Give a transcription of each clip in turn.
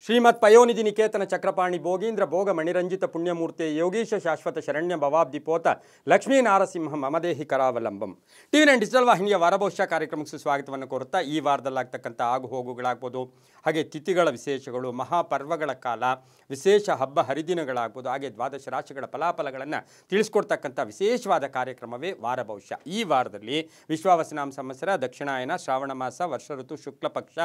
ಶ್ರೀಮತ್ ಪಯೋನಿಧಿ ನಿಕೇತನ ಚಕ್ರಪಾಣಿ ಭೋಗೀಂದ್ರ ಭೋಗ ಮಣಿರಂಜಿತ ಪುಣ್ಯಮೂರ್ತಿ ಯೋಗೀಶ ಶಾಶ್ವತ ಶರಣ್ಯ ಭವಾಬ್ದಿ ಪೋತ ಲಕ್ಷ್ಮೀ ನಾರಸಿಂಹ ಮಮದೇಹಿ ಕರಾವಲಂಬಂ ಟಿವಿ9 ಡಿಜಿಟಲ್ ವಾಹಿನಿಯ ವಾರಭವಿಷ್ಯ ಕಾರ್ಯಕ್ರಮಕ್ಕೆ ಸ್ವಾಗತವನ್ನು ಕೋರುತ್ತಾ ಈ ವಾರದಲ್ಲಾಗ್ತಕ್ಕಂಥ ಆಗು ಹೋಗುಗಳಾಗ್ಬೋದು, ಹಾಗೆ ತಿಥಿಗಳ ವಿಶೇಷಗಳು, ಮಹಾಪರ್ವಗಳ ಕಾಲ, ವಿಶೇಷ ಹಬ್ಬ ಹರಿದಿನಗಳಾಗ್ಬೋದು, ಹಾಗೆ ದ್ವಾದಶ ರಾಶಿಗಳ ಫಲಾಫಲಗಳನ್ನು ತಿಳಿಸ್ಕೊಡ್ತಕ್ಕಂಥ ವಿಶೇಷವಾದ ಕಾರ್ಯಕ್ರಮವೇ ವಾರಭವಿಷ್ಯ. ಈ ವಾರದಲ್ಲಿ ವಿಶ್ವಾವಸನಾಮ ಸಂವತ್ಸರ, ದಕ್ಷಿಣಾಯನ, ಶ್ರಾವಣ ಮಾಸ, ವರ್ಷ ಋತು, ಶುಕ್ಲ ಪಕ್ಷ,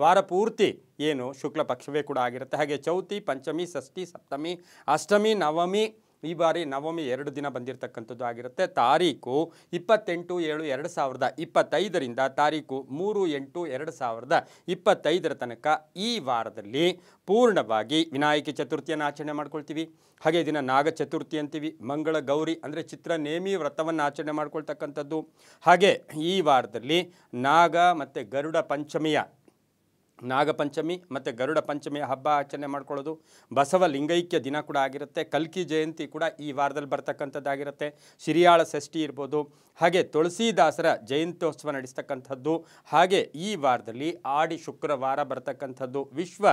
ವಾರ ಪೂರ್ತಿ ಏನು ಶುಕ್ಲ ಪಕ್ಷವೇ ಕೂಡ ಆಗಿರುತ್ತೆ. ಹಾಗೆ ಚೌತಿ, ಪಂಚಮಿ, ಷಷ್ಠಿ, ಸಪ್ತಮಿ, ಅಷ್ಟಮಿ, ನವಮಿ, ಈ ಬಾರಿ ನವಮಿ 2 ದಿನ ಬಂದಿರತಕ್ಕಂಥದ್ದು ಆಗಿರುತ್ತೆ. ತಾರೀಕು 28/7/2025 ತಾರೀಕು 3/8/2025 ತನಕ ಈ ವಾರದಲ್ಲಿ ಪೂರ್ಣವಾಗಿ ವಿನಾಯಕ ಚತುರ್ಥಿಯನ್ನು ಆಚರಣೆ ಮಾಡ್ಕೊಳ್ತೀವಿ. ಹಾಗೆ ದಿನ ನಾಗ ಚತುರ್ಥಿ ಅಂತೀವಿ. ಮಂಗಳ ಗೌರಿ ಅಂದರೆ ಚಿತ್ರ ನೇಮಿ ವ್ರತವನ್ನು ಆಚರಣೆ ಮಾಡ್ಕೊಳ್ತಕ್ಕಂಥದ್ದು. ಹಾಗೆ ಈ ವಾರದಲ್ಲಿ ನಾಗ ಮತ್ತು ಗರುಡ ಪಂಚಮಿಯ ನಾಗಪಂಚಮಿ ಮತ್ತು ಗರುಡ ಪಂಚಮಿಯ ಹಬ್ಬ ಆಚರಣೆ ಮಾಡ್ಕೊಳ್ಳೋದು, ಬಸವ ಲಿಂಗೈಕ್ಯ ದಿನ ಕೂಡ ಆಗಿರುತ್ತೆ. ಕಲ್ಕಿ ಜಯಂತಿ ಕೂಡ ಈ ವಾರದಲ್ಲಿ ಬರ್ತಕ್ಕಂಥದ್ದಾಗಿರುತ್ತೆ. ಶಿರಿಯಾಳ ಷಷ್ಠಿ ಇರ್ಬೋದು, ಹಾಗೆ ತುಳಸಿದಾಸರ ಜಯಂತ್ಯೋತ್ಸವ ನಡೆಸ್ತಕ್ಕಂಥದ್ದು. ಹಾಗೆ ಈ ವಾರದಲ್ಲಿ ಆಡಿ ಶುಕ್ರವಾರ ಬರ್ತಕ್ಕಂಥದ್ದು, ವಿಶ್ವ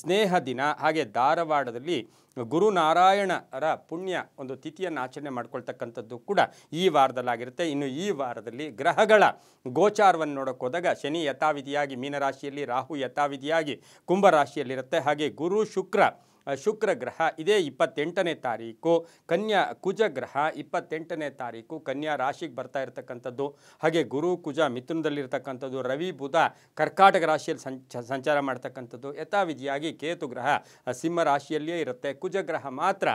ಸ್ನೇಹ ದಿನ. ಹಾಗೆ ಧಾರವಾಡದಲ್ಲಿ ಗುರುನಾರಾಯಣರ ಪುಣ್ಯ ಒಂದು ತಿಥಿಯನ್ನು ಆಚರಣೆ ಮಾಡ್ಕೊಳ್ತಕ್ಕಂಥದ್ದು ಕೂಡ ಈ ವಾರದಲ್ಲಾಗಿರುತ್ತೆ. ಇನ್ನು ಈ ವಾರದಲ್ಲಿ ಗ್ರಹಗಳ ಗೋಚಾರವನ್ನು ನೋಡೋಕೆ ಹೋದಾಗ ಶನಿ ಯಥಾವಿಧಿಯಾಗಿ ಮೀನರಾಶಿಯಲ್ಲಿ, ರಾಹು ಯಥಾವಿಧಿಯಾಗಿ ಕುಂಭರಾಶಿಯಲ್ಲಿರುತ್ತೆ. ಹಾಗೆ ಗುರು ಶುಕ್ರ ಗ್ರಹ ಇದೇ 28ನೇ ತಾರೀಕು, ಕುಜ ಗ್ರಹ 28ನೇ ತಾರೀಕು ಕನ್ಯಾ ರಾಶಿಗೆ ಬರ್ತಾ ಇರತಕ್ಕಂಥದ್ದು. ಹಾಗೆ ಗುರು ಕುಜ ಮಿಥುನದಲ್ಲಿರ್ತಕ್ಕಂಥದ್ದು, ರವಿ ಬುಧ ಕರ್ಕಾಟಕ ರಾಶಿಯಲ್ಲಿ ಸಂಚಾರ ಮಾಡ್ತಕ್ಕಂಥದ್ದು. ಯಥಾವಿಧಿಯಾಗಿ ಕೇತು ಗ್ರಹ ಸಿಂಹ ರಾಶಿಯಲ್ಲಿಯೇ ಇರುತ್ತೆ. ಕುಜ ಗ್ರಹ ಮಾತ್ರ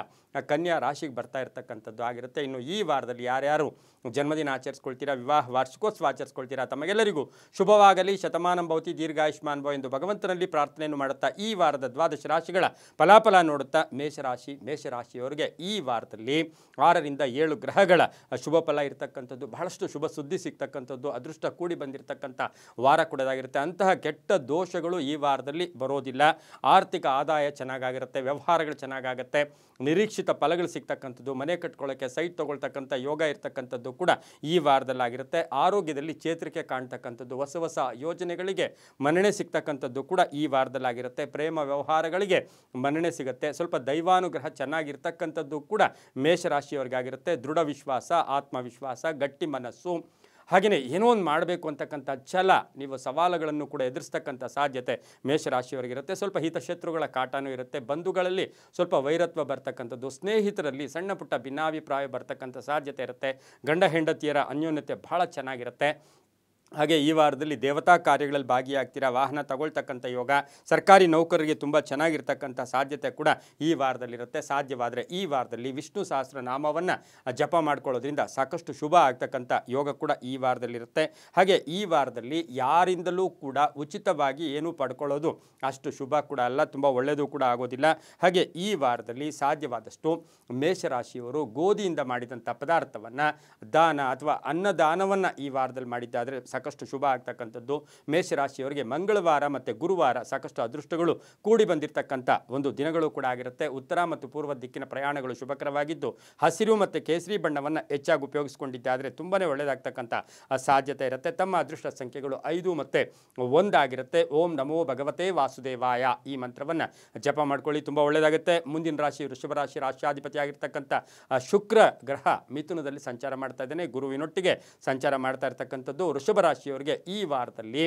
ಕನ್ಯಾ ರಾಶಿಗೆ ಬರ್ತಾ ಇರತಕ್ಕಂಥದ್ದು ಆಗಿರುತ್ತೆ. ಇನ್ನು ಈ ವಾರದಲ್ಲಿ ಯಾರ್ಯಾರು ಜನ್ಮದಿನ ಆಚರಿಸ್ಕೊಳ್ತೀರಾ, ವಿವಾಹ ವಾರ್ಷಿಕೋತ್ಸವ ಆಚರಿಸ್ಕೊಳ್ತೀರಾ, ತಮಗೆಲ್ಲರಿಗೂ ಶುಭವಾಗಲಿ, ಶತಮಾನಂ ಭವತಿ, ದೀರ್ಘಾಯುಷ್ಮಾನ್ ಭವ ಎಂದು ಭಗವಂತನಲ್ಲಿ ಪ್ರಾರ್ಥನೆಯನ್ನು ಮಾಡುತ್ತಾ ಈ ವಾರದ ದ್ವಾದಶ ರಾಶಿಗಳ ಫಲಾಫಲ ನೋಡುತ್ತಾ ಮೇಷರಾಶಿಯವರಿಗೆ ಈ ವಾರದಲ್ಲಿ 6ರಿಂದ 7 ಗ್ರಹಗಳ ಶುಭ ಫಲ ಇರತಕ್ಕಂಥದ್ದು, ಬಹಳಷ್ಟು ಶುಭ ಸುದ್ದಿ ಸಿಗ್ತಕ್ಕಂಥದ್ದು, ಅದೃಷ್ಟ ಕೂಡಿ ಬಂದಿರತಕ್ಕಂಥ ವಾರ ಕೂಡದಾಗಿರುತ್ತೆ. ಅಂತಹ ಕೆಟ್ಟ ದೋಷಗಳು ಈ ವಾರದಲ್ಲಿ ಬರೋದಿಲ್ಲ. ಆರ್ಥಿಕ ಆದಾಯ ಚೆನ್ನಾಗಾಗಿರುತ್ತೆ, ವ್ಯವಹಾರಗಳು ಚೆನ್ನಾಗಾಗುತ್ತೆ, ನಿರೀಕ್ಷಿತ ಫಲಗಳು ಸಿಗ್ತಕ್ಕಂಥದ್ದು, ಮನೆ ಕಟ್ಕೊಳ್ಳೋಕ್ಕೆ ಸೈಟ್ ತೊಗೊಳ್ತಕ್ಕಂಥ ಯೋಗ ಇರ್ತಕ್ಕಂಥದ್ದು ಕೂಡ ಈ ವಾರದಲ್ಲಾಗಿರುತ್ತೆ. ಆರೋಗ್ಯದಲ್ಲಿ ಚೇತರಿಕೆ ಕಾಣ್ತಕ್ಕಂಥದ್ದು, ಹೊಸ ಯೋಜನೆಗಳಿಗೆ ಮನ್ನಣೆ ಸಿಗ್ತಕ್ಕಂಥದ್ದು ಕೂಡ ಈ ವಾರದಲ್ಲಾಗಿರುತ್ತೆ. ಪ್ರೇಮ ವ್ಯವಹಾರಗಳಿಗೆ ಮನ್ನಣೆ ಸಿಗುತ್ತೆ. ಸ್ವಲ್ಪ ದೈವಾನುಗ್ರಹ ಚೆನ್ನಾಗಿರ್ತಕ್ಕಂಥದ್ದು ಕೂಡ ಮೇಷರಾಶಿಯವರಿಗಾಗಿರುತ್ತೆ. ದೃಢ ವಿಶ್ವಾಸ, ಆತ್ಮವಿಶ್ವಾಸ, ಗಟ್ಟಿ ಮನಸ್ಸು, ಹಾಗೆಯೇ ಏನೋ ಒಂದು ಮಾಡಬೇಕು ಅಂತಕ್ಕಂಥ ಛಲ, ನೀವು ಸವಾಲುಗಳನ್ನು ಕೂಡ ಎದುರಿಸ್ತಕ್ಕಂಥ ಸಾಧ್ಯತೆ ಮೇಷರಾಶಿಯವರಿಗಿರುತ್ತೆ. ಸ್ವಲ್ಪ ಹಿತಶತ್ರುಗಳ ಕಾಟನೂ ಇರುತ್ತೆ. ಬಂಧುಗಳಲ್ಲಿ ಸ್ವಲ್ಪ ವೈರತ್ವ ಬರ್ತಕ್ಕಂಥದ್ದು, ಸ್ನೇಹಿತರಲ್ಲಿ ಸಣ್ಣ ಪುಟ್ಟ ಭಿನ್ನಾಭಿಪ್ರಾಯ ಬರ್ತಕ್ಕಂಥ ಸಾಧ್ಯತೆ ಇರುತ್ತೆ. ಗಂಡ ಹೆಂಡತಿಯರ ಅನ್ಯೋನ್ಯತೆ ಬಹಳ ಚೆನ್ನಾಗಿರುತ್ತೆ. ಹಾಗೆ ಈ ವಾರದಲ್ಲಿ ದೇವತಾ ಕಾರ್ಯಗಳಲ್ಲಿ ಭಾಗಿಯಾಗ್ತೀರಾ, ವಾಹನ ತಗೊಳ್ತಕ್ಕಂಥ ಯೋಗ, ಸರ್ಕಾರಿ ನೌಕರರಿಗೆ ತುಂಬ ಚೆನ್ನಾಗಿರ್ತಕ್ಕಂಥ ಸಾಧ್ಯತೆ ಕೂಡ ಈ ವಾರದಲ್ಲಿರುತ್ತೆ. ಸಾಧ್ಯವಾದರೆ ಈ ವಾರದಲ್ಲಿ ವಿಷ್ಣು ಸಹಸ್ರನಾಮವನ್ನು ಜಪ ಮಾಡ್ಕೊಳ್ಳೋದ್ರಿಂದ ಸಾಕಷ್ಟು ಶುಭ ಆಗ್ತಕ್ಕಂಥ ಯೋಗ ಕೂಡ ಈ ವಾರದಲ್ಲಿರುತ್ತೆ. ಹಾಗೆ ಈ ವಾರದಲ್ಲಿ ಯಾರಿಂದಲೂ ಕೂಡ ಉಚಿತವಾಗಿ ಏನೂ ಪಡ್ಕೊಳ್ಳೋದು ಅಷ್ಟು ಶುಭ ಕೂಡ ಅಲ್ಲ, ತುಂಬ ಒಳ್ಳೆಯದು ಕೂಡ ಆಗೋದಿಲ್ಲ. ಹಾಗೆ ಈ ವಾರದಲ್ಲಿ ಸಾಧ್ಯವಾದಷ್ಟು ಮೇಷರಾಶಿಯವರು ಗೋಧಿಯಿಂದ ಮಾಡಿದಂಥ ಪದಾರ್ಥವನ್ನು ದಾನ ಅಥವಾ ಅನ್ನದಾನವನ್ನು ಈ ವಾರದಲ್ಲಿ ಮಾಡಿದ್ದಾದರೆ ಸಾಕಷ್ಟು ಶುಭ ಆಗ್ತಕ್ಕಂಥದ್ದು. ಮೇಷರಾಶಿಯವರಿಗೆ ಮಂಗಳವಾರ ಮತ್ತು ಗುರುವಾರ ಸಾಕಷ್ಟು ಅದೃಷ್ಟಗಳು ಕೂಡಿ ಬಂದಿರತಕ್ಕಂಥ ಒಂದು ದಿನಗಳು ಕೂಡ ಆಗಿರುತ್ತೆ. ಉತ್ತರ ಮತ್ತು ಪೂರ್ವ ದಿಕ್ಕಿನ ಪ್ರಯಾಣಗಳು ಶುಭಕರವಾಗಿದ್ದು, ಹಸಿರು ಮತ್ತು ಕೇಸರಿ ಬಣ್ಣವನ್ನು ಹೆಚ್ಚಾಗಿ ಉಪಯೋಗಿಸಿಕೊಂಡಿದ್ದಾದರೆ ತುಂಬಾ ಒಳ್ಳೆಯದಾಗ್ತಕ್ಕಂಥ ಸಾಧ್ಯತೆ ಇರುತ್ತೆ. ತಮ್ಮ ಅದೃಷ್ಟ ಸಂಖ್ಯೆಗಳು 5 ಮತ್ತು 1 ಆಗಿರುತ್ತೆ. ಓಂ ನಮೋ ಭಗವತೆ ವಾಸುದೇವಾಯ ಈ ಮಂತ್ರವನ್ನು ಜಪ ಮಾಡ್ಕೊಳ್ಳಿ, ತುಂಬ ಒಳ್ಳೆಯದಾಗುತ್ತೆ. ಮುಂದಿನ ರಾಶಿ ವೃಷಭ ರಾಶಿ, ರಾಶ್ಯಾಧಿಪತಿ ಆಗಿರ್ತಕ್ಕಂಥ ಶುಕ್ರ ಗ್ರಹ ಮಿಥುನದಲ್ಲಿ ಸಂಚಾರ ಮಾಡ್ತಾ ಇದ್ದಾನೆ, ಗುರುವಿನೊಟ್ಟಿಗೆ ಸಂಚಾರ ಮಾಡ್ತಾ ಇರ್ತಕ್ಕಂಥದ್ದು. ವೃಷಭ ರಾಶಿಯವರಿಗೆ ಈ ವಾರದಲ್ಲಿ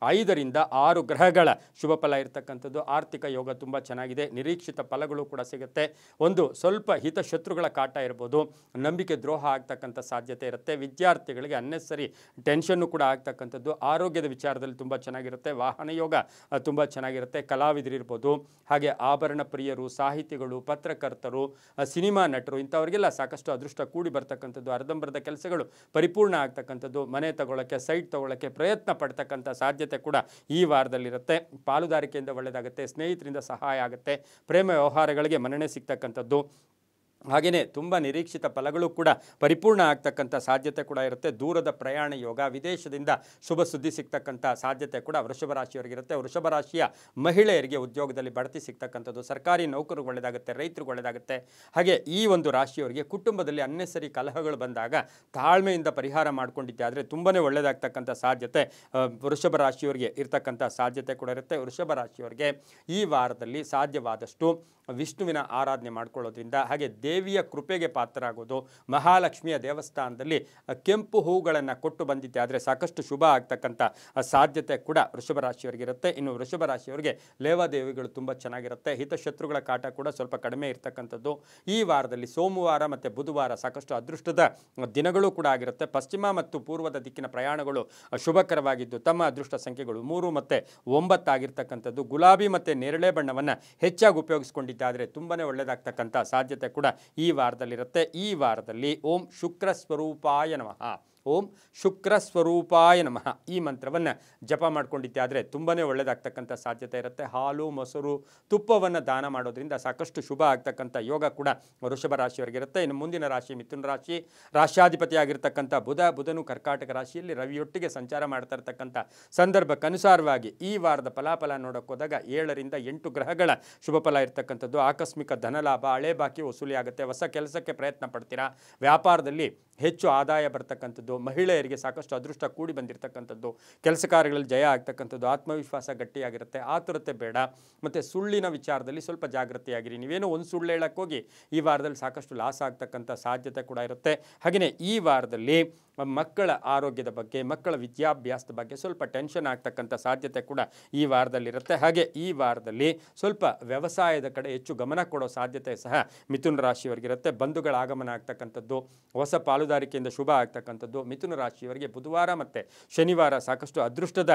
5ರಿಂದ 6 ಗ್ರಹಗಳ ಶುಭ ಫಲ ಇರತಕ್ಕಂಥದ್ದು. ಆರ್ಥಿಕ ಯೋಗ ತುಂಬ ಚೆನ್ನಾಗಿದೆ, ನಿರೀಕ್ಷಿತ ಫಲಗಳು ಕೂಡ ಸಿಗುತ್ತೆ. ಒಂದು ಸ್ವಲ್ಪ ಹಿತಶತ್ರುಗಳ ಕಾಟ ಇರ್ಬೋದು, ನಂಬಿಕೆ ದ್ರೋಹ ಆಗ್ತಕ್ಕಂಥ ಸಾಧ್ಯತೆ ಇರುತ್ತೆ. ವಿದ್ಯಾರ್ಥಿಗಳಿಗೆ ಅನ್ನೆಸರಿ ಟೆನ್ಷನ್ನು ಕೂಡ ಆಗ್ತಕ್ಕಂಥದ್ದು. ಆರೋಗ್ಯದ ವಿಚಾರದಲ್ಲಿ ತುಂಬ ಚೆನ್ನಾಗಿರುತ್ತೆ. ವಾಹನ ಯೋಗ ತುಂಬ ಚೆನ್ನಾಗಿರುತ್ತೆ. ಕಲಾವಿದರಿರ್ಬೋದು, ಹಾಗೆ ಆಭರಣ ಪ್ರಿಯರು, ಸಾಹಿತಿಗಳು, ಪತ್ರಕರ್ತರು, ಸಿನಿಮಾ ನಟರು, ಇಂಥವರಿಗೆಲ್ಲ ಸಾಕಷ್ಟು ಅದೃಷ್ಟ ಕೂಡಿ ಬರ್ತಕ್ಕಂಥದ್ದು. ಅರ್ಧಂಬರ್ಧ ಕೆಲಸಗಳು ಪರಿಪೂರ್ಣ ಆಗ್ತಕ್ಕಂಥದ್ದು. ಮನೆ ತಗೊಳ್ಳೋಕ್ಕೆ, ಸೈಟ್ ತಗೊಳ್ಳೋಕ್ಕೆ ಪ್ರಯತ್ನ ಪಡ್ತಕ್ಕಂಥ ಸಾಧ್ಯತೆ ಕೂಡ ಈ ವಾರದಲ್ಲಿರುತ್ತೆ. ಪಾಲುದಾರಿಕೆಯಿಂದ ಒಳ್ಳೆಯದಾಗುತ್ತೆ, ಸ್ನೇಹಿತರಿಂದ ಸಹಾಯ ಆಗುತ್ತೆ, ಪ್ರೇಮ ವ್ಯವಹಾರಗಳಿಗೆ ಮನ್ನಣೆ ಸಿಗ್ತಕ್ಕಂಥದ್ದು. ಹಾಗೆಯೇ ತುಂಬ ನಿರೀಕ್ಷಿತ ಫಲಗಳು ಕೂಡ ಪರಿಪೂರ್ಣ ಆಗ್ತಕ್ಕಂಥ ಸಾಧ್ಯತೆ ಕೂಡ ಇರುತ್ತೆ. ದೂರದ ಪ್ರಯಾಣ ಯೋಗ, ವಿದೇಶದಿಂದ ಶುಭ ಸುದ್ದಿ ಸಿಗ್ತಕ್ಕಂಥ ಸಾಧ್ಯತೆ ಕೂಡ ವೃಷಭ ರಾಶಿಯವರಿಗಿರುತ್ತೆ. ವೃಷಭ ರಾಶಿಯ ಮಹಿಳೆಯರಿಗೆ ಉದ್ಯೋಗದಲ್ಲಿ ಬಡ್ತಿ ಸಿಗ್ತಕ್ಕಂಥದ್ದು, ಸರ್ಕಾರಿ ನೌಕರಿಗೆ ಒಳ್ಳೆಯದಾಗುತ್ತೆ, ರೈತರಿಗೆ ಒಳ್ಳೆಯದಾಗುತ್ತೆ. ಹಾಗೆ ಈ ಒಂದು ರಾಶಿಯವರಿಗೆ ಕುಟುಂಬದಲ್ಲಿ ಅನ್ನೆಸರಿ ಕಲಹಗಳು ಬಂದಾಗ ತಾಳ್ಮೆಯಿಂದ ಪರಿಹಾರ ಮಾಡ್ಕೊಂಡಿದ್ದೆ ಆದರೆ ತುಂಬಾ ಒಳ್ಳೆಯದಾಗ್ತಕ್ಕಂಥ ಸಾಧ್ಯತೆ ವೃಷಭ ರಾಶಿಯವರಿಗೆ ಇರ್ತಕ್ಕಂಥ ಸಾಧ್ಯತೆ ಕೂಡ ಇರುತ್ತೆ. ವೃಷಭ ರಾಶಿಯವರಿಗೆ ಈ ವಾರದಲ್ಲಿ ಸಾಧ್ಯವಾದಷ್ಟು ವಿಷ್ಣುವಿನ ಆರಾಧನೆ ಮಾಡ್ಕೊಳ್ಳೋದ್ರಿಂದ, ಹಾಗೆ ದೇವಿಯ ಕೃಪೆಗೆ ಪಾತ್ರರಾಗೋದು, ಮಹಾಲಕ್ಷ್ಮಿಯ ದೇವಸ್ಥಾನದಲ್ಲಿ ಕೆಂಪು ಹೂಗಳನ್ನು ಕೊಟ್ಟು ಬಂದಿದ್ದೆ ಆದರೆ ಸಾಕಷ್ಟು ಶುಭ ಆಗ್ತಕ್ಕಂಥ ಸಾಧ್ಯತೆ ಕೂಡ ವೃಷಭ ರಾಶಿಯವರಿಗಿರುತ್ತೆ. ಇನ್ನು ವೃಷಭ ರಾಶಿಯವರಿಗೆ ಲೇವಾದೇವಿಗಳು ತುಂಬ ಚೆನ್ನಾಗಿರುತ್ತೆ. ಹಿತಶತ್ರುಗಳ ಕಾಟ ಕೂಡ ಸ್ವಲ್ಪ ಕಡಿಮೆ ಇರತಕ್ಕಂಥದ್ದು. ಈ ವಾರದಲ್ಲಿ ಸೋಮವಾರ ಮತ್ತು ಬುಧವಾರ ಸಾಕಷ್ಟು ಅದೃಷ್ಟದ ದಿನಗಳು ಕೂಡ ಆಗಿರುತ್ತೆ. ಪಶ್ಚಿಮ ಮತ್ತು ಪೂರ್ವದ ದಿಕ್ಕಿನ ಪ್ರಯಾಣಗಳು ಶುಭಕರವಾಗಿದ್ದು ತಮ್ಮ ಅದೃಷ್ಟ ಸಂಖ್ಯೆಗಳು 3 ಮತ್ತು 9 ಆಗಿರ್ತಕ್ಕಂಥದ್ದು. ಗುಲಾಬಿ ಮತ್ತು ನೇರಳೆ ಬಣ್ಣವನ್ನು ಹೆಚ್ಚಾಗಿ ಉಪಯೋಗಿಸ್ಕೊಂಡಿದ್ದಾರೆ ತುಂಬಾ ಒಳ್ಳೆಯದಾಗ್ತಕ್ಕಂಥ ಸಾಧ್ಯತೆ ಕೂಡ ಈ ವಾರದಲ್ಲಿರುತ್ತೆ. ಈ ವಾರದಲ್ಲಿ ಓಂ ಶುಕ್ರ ಸ್ವರೂಪಾಯ ನಮಃ, ಓಂ ಶುಕ್ರ ಸ್ವರೂಪಾಯ ನಮಃ ಈ ಮಂತ್ರವನ್ನು ಜಪ ಮಾಡ್ಕೊಂಡಿದ್ದೆ ಆದರೆ ತುಂಬಾ ಒಳ್ಳೆಯದಾಗ್ತಕ್ಕಂಥ ಸಾಧ್ಯತೆ ಇರುತ್ತೆ. ಹಾಲು, ಮೊಸರು, ತುಪ್ಪವನ್ನು ದಾನ ಮಾಡೋದ್ರಿಂದ ಸಾಕಷ್ಟು ಶುಭ ಆಗ್ತಕ್ಕಂಥ ಯೋಗ ಕೂಡ ವೃಷಭ ರಾಶಿಯವರಿಗಿರುತ್ತೆ. ಇನ್ನು ಮುಂದಿನ ರಾಶಿ ಮಿಥುನ ರಾಶಿ. ರಾಶ್ಯಾಧಿಪತಿಯಾಗಿರ್ತಕ್ಕಂಥ ಬುಧನು ಕರ್ಕಾಟಕ ರಾಶಿಯಲ್ಲಿ ರವಿಯೊಟ್ಟಿಗೆ ಸಂಚಾರ ಮಾಡ್ತಾ ಇರ್ತಕ್ಕಂಥ ಸಂದರ್ಭಕ್ಕನುಸಾರವಾಗಿ ಈ ವಾರದ ಫಲಾಫಲ ನೋಡೋಕೆ ಹೋದಾಗ 7 ರಿಂದ 8 ಗ್ರಹಗಳ ಶುಭ ಫಲ ಇರ್ತಕ್ಕಂಥದ್ದು. ಆಕಸ್ಮಿಕ ಧನಲಾಭ, ಹಳೆ ಬಾಕಿ ವಸೂಲಿ ಆಗುತ್ತೆ. ಹೊಸ ಕೆಲಸಕ್ಕೆ ಪ್ರಯತ್ನ ಪಡ್ತೀರಾ. ವ್ಯಾಪಾರದಲ್ಲಿ ಹೆಚ್ಚು ಆದಾಯ ಬರ್ತಕ್ಕಂಥದ್ದು. ಮಹಿಳೆಯರಿಗೆ ಸಾಕಷ್ಟು ಅದೃಷ್ಟ ಕೂಡಿ ಬಂದಿರತಕ್ಕಂಥದ್ದು. ಕೆಲಸ ಕಾರ್ಯಗಳಲ್ಲಿ ಜಯ ಆಗ್ತಕ್ಕಂಥದ್ದು. ಆತ್ಮವಿಶ್ವಾಸ ಗಟ್ಟಿಯಾಗಿರುತ್ತೆ. ಆತುರತೆ ಬೇಡ. ಮತ್ತು ಸುಳ್ಳಿನ ವಿಚಾರದಲ್ಲಿ ಸ್ವಲ್ಪ ಜಾಗೃತಿಯಾಗಿರಿ. ನೀವೇನೋ ಒಂದು ಸುಳ್ಳು ಹೇಳೋಕ್ಕೋಗಿ ಈ ವಾರದಲ್ಲಿ ಸಾಕಷ್ಟು ಲಾಸ್ ಆಗ್ತಕ್ಕಂಥ ಸಾಧ್ಯತೆ ಕೂಡ ಇರುತ್ತೆ. ಹಾಗೆಯೇ ಈ ವಾರದಲ್ಲಿ ಮಕ್ಕಳ ಆರೋಗ್ಯದ ಬಗ್ಗೆ, ಮಕ್ಕಳ ವಿದ್ಯಾಭ್ಯಾಸದ ಬಗ್ಗೆ ಸ್ವಲ್ಪ ಟೆನ್ಷನ್ ಆಗ್ತಕ್ಕಂಥ ಸಾಧ್ಯತೆ ಕೂಡ ಈ ವಾರದಲ್ಲಿರುತ್ತೆ. ಹಾಗೆ ಈ ವಾರದಲ್ಲಿ ಸ್ವಲ್ಪ ವ್ಯವಸಾಯದ ಕಡೆ ಹೆಚ್ಚು ಗಮನ ಕೊಡೋ ಸಾಧ್ಯತೆ ಸಹ ಮಿಥುನ ರಾಶಿಯವರಿಗಿರುತ್ತೆ. ಬಂಧುಗಳ ಆಗಮನ ಆಗ್ತಕ್ಕಂಥದ್ದು, ಹೊಸ ಪಾಲುದಾರಿಕೆಯಿಂದ ಶುಭ ಆಗ್ತಕ್ಕಂಥದ್ದು. ಮಿಥುನ ರಾಶಿಯವರಿಗೆ ಬುಧವಾರ ಮತ್ತು ಶನಿವಾರ ಸಾಕಷ್ಟು ಅದೃಷ್ಟದ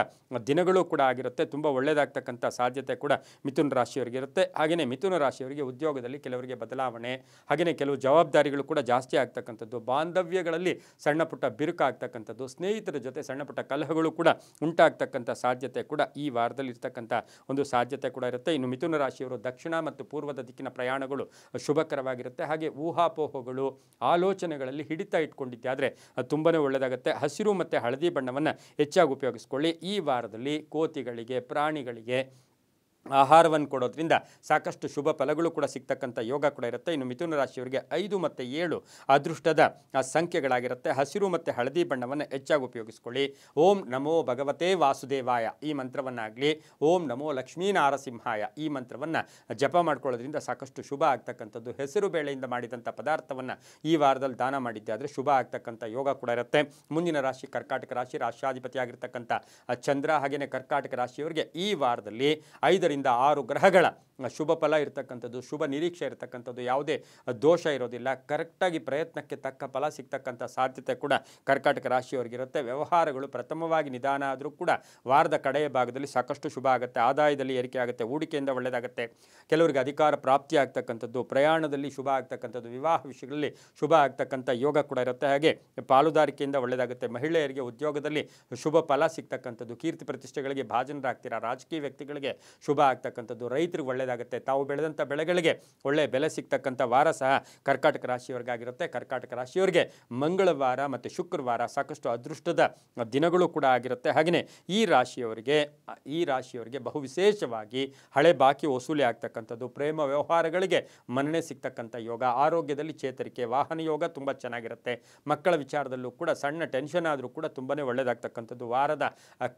ದಿನಗಳು ಕೂಡ ಆಗಿರುತ್ತೆ. ತುಂಬ ಒಳ್ಳೆಯದಾಗ್ತಕ್ಕಂಥ ಸಾಧ್ಯತೆ ಕೂಡ ಮಿಥುನ ರಾಶಿಯವರಿಗಿರುತ್ತೆ. ಹಾಗೆಯೇ ಮಿಥುನ ರಾಶಿಯವರಿಗೆ ಉದ್ಯೋಗದಲ್ಲಿ ಕೆಲವರಿಗೆ ಬದಲಾವಣೆ, ಹಾಗೆಯೇ ಕೆಲವು ಜವಾಬ್ದಾರಿಗಳು ಕೂಡ ಜಾಸ್ತಿ ಆಗ್ತಕ್ಕಂಥದ್ದು. ಬಾಂಧವ್ಯಗಳಲ್ಲಿ ಸಣ್ಣ ಪುಟ್ಟ ಬಿರುಕಾಗ್ತಕ್ಕಂಥದ್ದು. ಸ್ನೇಹಿತರ ಜೊತೆ ಸಣ್ಣ ಪುಟ್ಟ ಕಲಹಗಳು ಕೂಡ ಉಂಟಾಗ್ತಕ್ಕಂಥ ಸಾಧ್ಯತೆ ಕೂಡ ಈ ವಾರದಲ್ಲಿ ಇರ್ತಕ್ಕಂಥ ಒಂದು ಸಾಧ್ಯತೆ ಕೂಡ ಇರುತ್ತೆ. ಇನ್ನು ಮಿಥುನ ರಾಶಿಯವರು ದಕ್ಷಿಣ ಮತ್ತು ಪೂರ್ವದ ದಿಕ್ಕಿನ ಪ್ರಯಾಣಗಳು ಶುಭಕರವಾಗಿರುತ್ತೆ. ಹಾಗೆ ಊಹಾಪೋಹಗಳು, ಆಲೋಚನೆಗಳಲ್ಲಿ ಹಿಡಿತ ಇಟ್ಕೊಂಡಿದ್ದೆ ಆದರೆ ತುಂಬಾ ಒಳ್ಳೆಯದಾಗುತ್ತೆ. ಹಸಿರು ಮತ್ತು ಹಳದಿ ಬಣ್ಣವನ್ನು ಹೆಚ್ಚಾಗಿ ಉಪಯೋಗಿಸ್ಕೊಳ್ಳಿ. ಈ ವಾರದಲ್ಲಿ ಕೋತಿಗಳಿಗೆ, ಪ್ರಾಣಿಗಳಿಗೆ ಆಹಾರವನ್ನು ಕೊಡೋದ್ರಿಂದ ಸಾಕಷ್ಟು ಶುಭ ಫಲಗಳು ಕೂಡ ಸಿಗ್ತಕ್ಕಂಥ ಯೋಗ ಕೂಡ ಇರುತ್ತೆ. ಇನ್ನು ಮಿಥುನ ರಾಶಿಯವರಿಗೆ 5 ಮತ್ತು 7 ಅದೃಷ್ಟದ ಸಂಖ್ಯೆಗಳಾಗಿರುತ್ತೆ. ಹಸಿರು ಮತ್ತು ಹಳದಿ ಬಣ್ಣವನ್ನು ಹೆಚ್ಚಾಗಿ ಉಪಯೋಗಿಸ್ಕೊಳ್ಳಿ. ಓಂ ನಮೋ ಭಗವತೆ ವಾಸುದೇವಾಯ ಈ ಮಂತ್ರವನ್ನಾಗಲಿ, ಓಂ ನಮೋ ಲಕ್ಷ್ಮೀ ನಾರಸಿಂಹಾಯ ಈ ಮಂತ್ರವನ್ನು ಜಪ ಮಾಡ್ಕೊಳ್ಳೋದ್ರಿಂದ ಸಾಕಷ್ಟು ಶುಭ ಆಗ್ತಕ್ಕಂಥದ್ದು. ಹೆಸರು ಬೇಳೆಯಿಂದ ಮಾಡಿದಂಥ ಪದಾರ್ಥವನ್ನು ಈ ವಾರದಲ್ಲಿ ದಾನ ಮಾಡಿದ್ದೆ ಆದರೆ ಶುಭ ಆಗ್ತಕ್ಕಂಥ ಯೋಗ ಕೂಡ ಇರುತ್ತೆ. ಮುಂದಿನ ರಾಶಿ ಕರ್ಕಾಟಕ ರಾಶಿ. ರಾಶ್ಯಾಧಿಪತಿಯಾಗಿರ್ತಕ್ಕಂಥ ಚಂದ್ರ. ಹಾಗೆಯೇ ಕರ್ಕಾಟಕ ರಾಶಿಯವರಿಗೆ ಈ ವಾರದಲ್ಲಿ 5 ರಿಂದ 6 ಗ್ರಹಗಳ ಶುಭ ಫಲ ಇರತಕ್ಕಂಥದ್ದು, ಶುಭ ನಿರೀಕ್ಷೆ ಇರತಕ್ಕಂಥದ್ದು, ಯಾವುದೇ ದೋಷ ಇರೋದಿಲ್ಲ. ಕರೆಕ್ಟಾಗಿ ಪ್ರಯತ್ನಕ್ಕೆ ತಕ್ಕ ಫಲ ಸಿಗ್ತಕ್ಕಂಥ ಸಾಧ್ಯತೆ ಕೂಡ ಕರ್ಕಾಟಕ ರಾಶಿಯವರಿಗಿರುತ್ತೆ. ವ್ಯವಹಾರಗಳು ಪ್ರಥಮವಾಗಿ ನಿಧಾನ ಆದರೂ ಕೂಡ ವಾರದ ಕಡೆಯ ಭಾಗದಲ್ಲಿ ಸಾಕಷ್ಟು ಶುಭ ಆಗುತ್ತೆ. ಆದಾಯದಲ್ಲಿ ಏರಿಕೆ ಆಗುತ್ತೆ. ಹೂಡಿಕೆಯಿಂದ ಒಳ್ಳೆಯದಾಗುತ್ತೆ. ಕೆಲವರಿಗೆ ಅಧಿಕಾರ ಪ್ರಾಪ್ತಿ ಆಗ್ತಕ್ಕಂಥದ್ದು, ಪ್ರಯಾಣದಲ್ಲಿ ಶುಭ ಆಗ್ತಕ್ಕಂಥದ್ದು, ವಿವಾಹ ವಿಷಯಗಳಲ್ಲಿ ಶುಭ ಆಗ್ತಕ್ಕಂಥ ಯೋಗ ಕೂಡ ಇರುತ್ತೆ. ಹಾಗೆ ಪಾಲುದಾರಿಕೆಯಿಂದ ಒಳ್ಳೆಯದಾಗುತ್ತೆ. ಮಹಿಳೆಯರಿಗೆ ಉದ್ಯೋಗದಲ್ಲಿ ಶುಭ ಫಲ ಸಿಗ್ತಕ್ಕಂಥದ್ದು, ಕೀರ್ತಿ ಪ್ರತಿಷ್ಠೆಗಳಿಗೆ ಭಾಜನರಾಗ್ತೀರಾ. ರಾಜಕೀಯ ವ್ಯಕ್ತಿಗಳಿಗೆ ಶುಭ ಆಗ್ತಕ್ಕಂಥದ್ದು, ರೈತರಿಗೆ ಒಳ್ಳೆಯದಾಗುತ್ತೆ. ತಾವು ಬೆಳೆದಂಥ ಬೆಳೆಗಳಿಗೆ ಒಳ್ಳೆಯ ಬೆಲೆ ಸಿಗ್ತಕ್ಕಂಥ ವಾರ ಸಹ ಕರ್ಕಾಟಕ ರಾಶಿಯವರಿಗಾಗಿರುತ್ತೆ. ಕರ್ಕಾಟಕ ರಾಶಿಯವರಿಗೆ ಮಂಗಳವಾರ ಮತ್ತು ಶುಕ್ರವಾರ ಸಾಕಷ್ಟು ಅದೃಷ್ಟದ ದಿನಗಳು ಕೂಡ ಆಗಿರುತ್ತೆ. ಹಾಗೆಯೇ ಈ ರಾಶಿಯವರಿಗೆ ಬಹು ವಿಶೇಷವಾಗಿ ಹಳೆ ಬಾಕಿ ವಸೂಲಿ ಆಗ್ತಕ್ಕಂಥದ್ದು, ಪ್ರೇಮ ವ್ಯವಹಾರಗಳಿಗೆ ಮನ್ನಣೆ ಸಿಗ್ತಕ್ಕಂಥ ಯೋಗ, ಆರೋಗ್ಯದಲ್ಲಿ ಚೇತರಿಕೆ, ವಾಹನ ಯೋಗ ತುಂಬ ಚೆನ್ನಾಗಿರುತ್ತೆ. ಮಕ್ಕಳ ವಿಚಾರದಲ್ಲೂ ಕೂಡ ಸಣ್ಣ ಟೆನ್ಷನ್ ಆದರೂ ಕೂಡ ತುಂಬಾ ಒಳ್ಳೆಯದಾಗ್ತಕ್ಕಂಥದ್ದು. ವಾರದ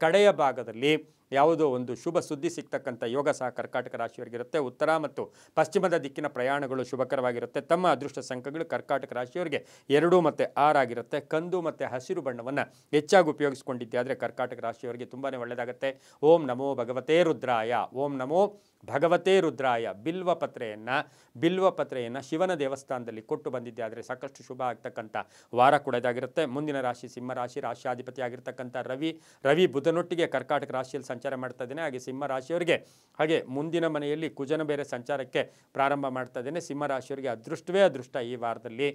ಕಡೆಯ ಭಾಗದಲ್ಲಿ ಯಾವುದೋ ಒಂದು ಶುಭ ಸುದ್ದಿ ಸಿಗ್ತಕ್ಕಂಥ ಯೋಗ ಸಹ ಕರ್ಕಾಟಕ ರಾಶಿಯವರಿಗಿರುತ್ತೆ. ಉತ್ತರ ಮತ್ತು ಪಶ್ಚಿಮದ ದಿಕ್ಕಿನ ಪ್ರಯಾಣಗಳು ಶುಭಕರವಾಗಿರುತ್ತೆ. ತಮ್ಮ ಅದೃಷ್ಟ ಸಂಖ್ಯೆಗಳು ಕರ್ಕಾಟಕ ರಾಶಿಯವರಿಗೆ 2 ಮತ್ತು 6 ಆಗಿರುತ್ತೆ. ಕಂದು ಮತ್ತು ಹಸಿರು ಬಣ್ಣವನ್ನು ಹೆಚ್ಚಾಗಿ ಉಪಯೋಗಿಸಿಕೊಂಡಿದ್ದೆ ಆದರೆ ಕರ್ಕಾಟಕ ರಾಶಿಯವರಿಗೆ ತುಂಬಾ ಒಳ್ಳೆಯದಾಗುತ್ತೆ. ಓಂ ನಮೋ ಭಗವತೆ ರುದ್ರಾಯ, ಓಂ ನಮೋ ಭಗವತೆ ರುದ್ರಾಯ ಬಿಲ್ವಪತ್ರೆಯನ್ನು ಶಿವನ ದೇವಸ್ಥಾನದಲ್ಲಿ ಕೊಟ್ಟು ಬಂದಿದ್ದೆ ಆದರೆ ಸಾಕಷ್ಟು ಶುಭ ಆಗ್ತಕ್ಕಂಥ ವಾರ ಕೂಡ ಇದಾಗಿರುತ್ತೆ. ಮುಂದಿನ ರಾಶಿ ಸಿಂಹರಾಶಿ. ರಾಶ್ಯಾಧಿಪತಿ ಆಗಿರ್ತಕ್ಕಂಥ ರವಿ ಬುಧನೊಟ್ಟಿಗೆ ಕರ್ಕಾಟಕ ರಾಶಿಯಲ್ಲಿ ಸಂಚಾರ ಮಾಡ್ತಾ ಇದ್ದೇನೆ. ಹಾಗೆ ಸಿಂಹ ರಾಶಿಯವರಿಗೆ ಹಾಗೆ ಮುಂದಿನ ಮನೆಯಲ್ಲಿ ಕುಜನ ಬೇರೆ ಸಂಚಾರಕ್ಕೆ ಪ್ರಾರಂಭ ಮಾಡ್ತಾ ಇದ್ದೇನೆ. ಸಿಂಹ ರಾಶಿಯವರಿಗೆ ಅದೃಷ್ಟವೇ ಅದೃಷ್ಟ ಈ ವಾರದಲ್ಲಿ.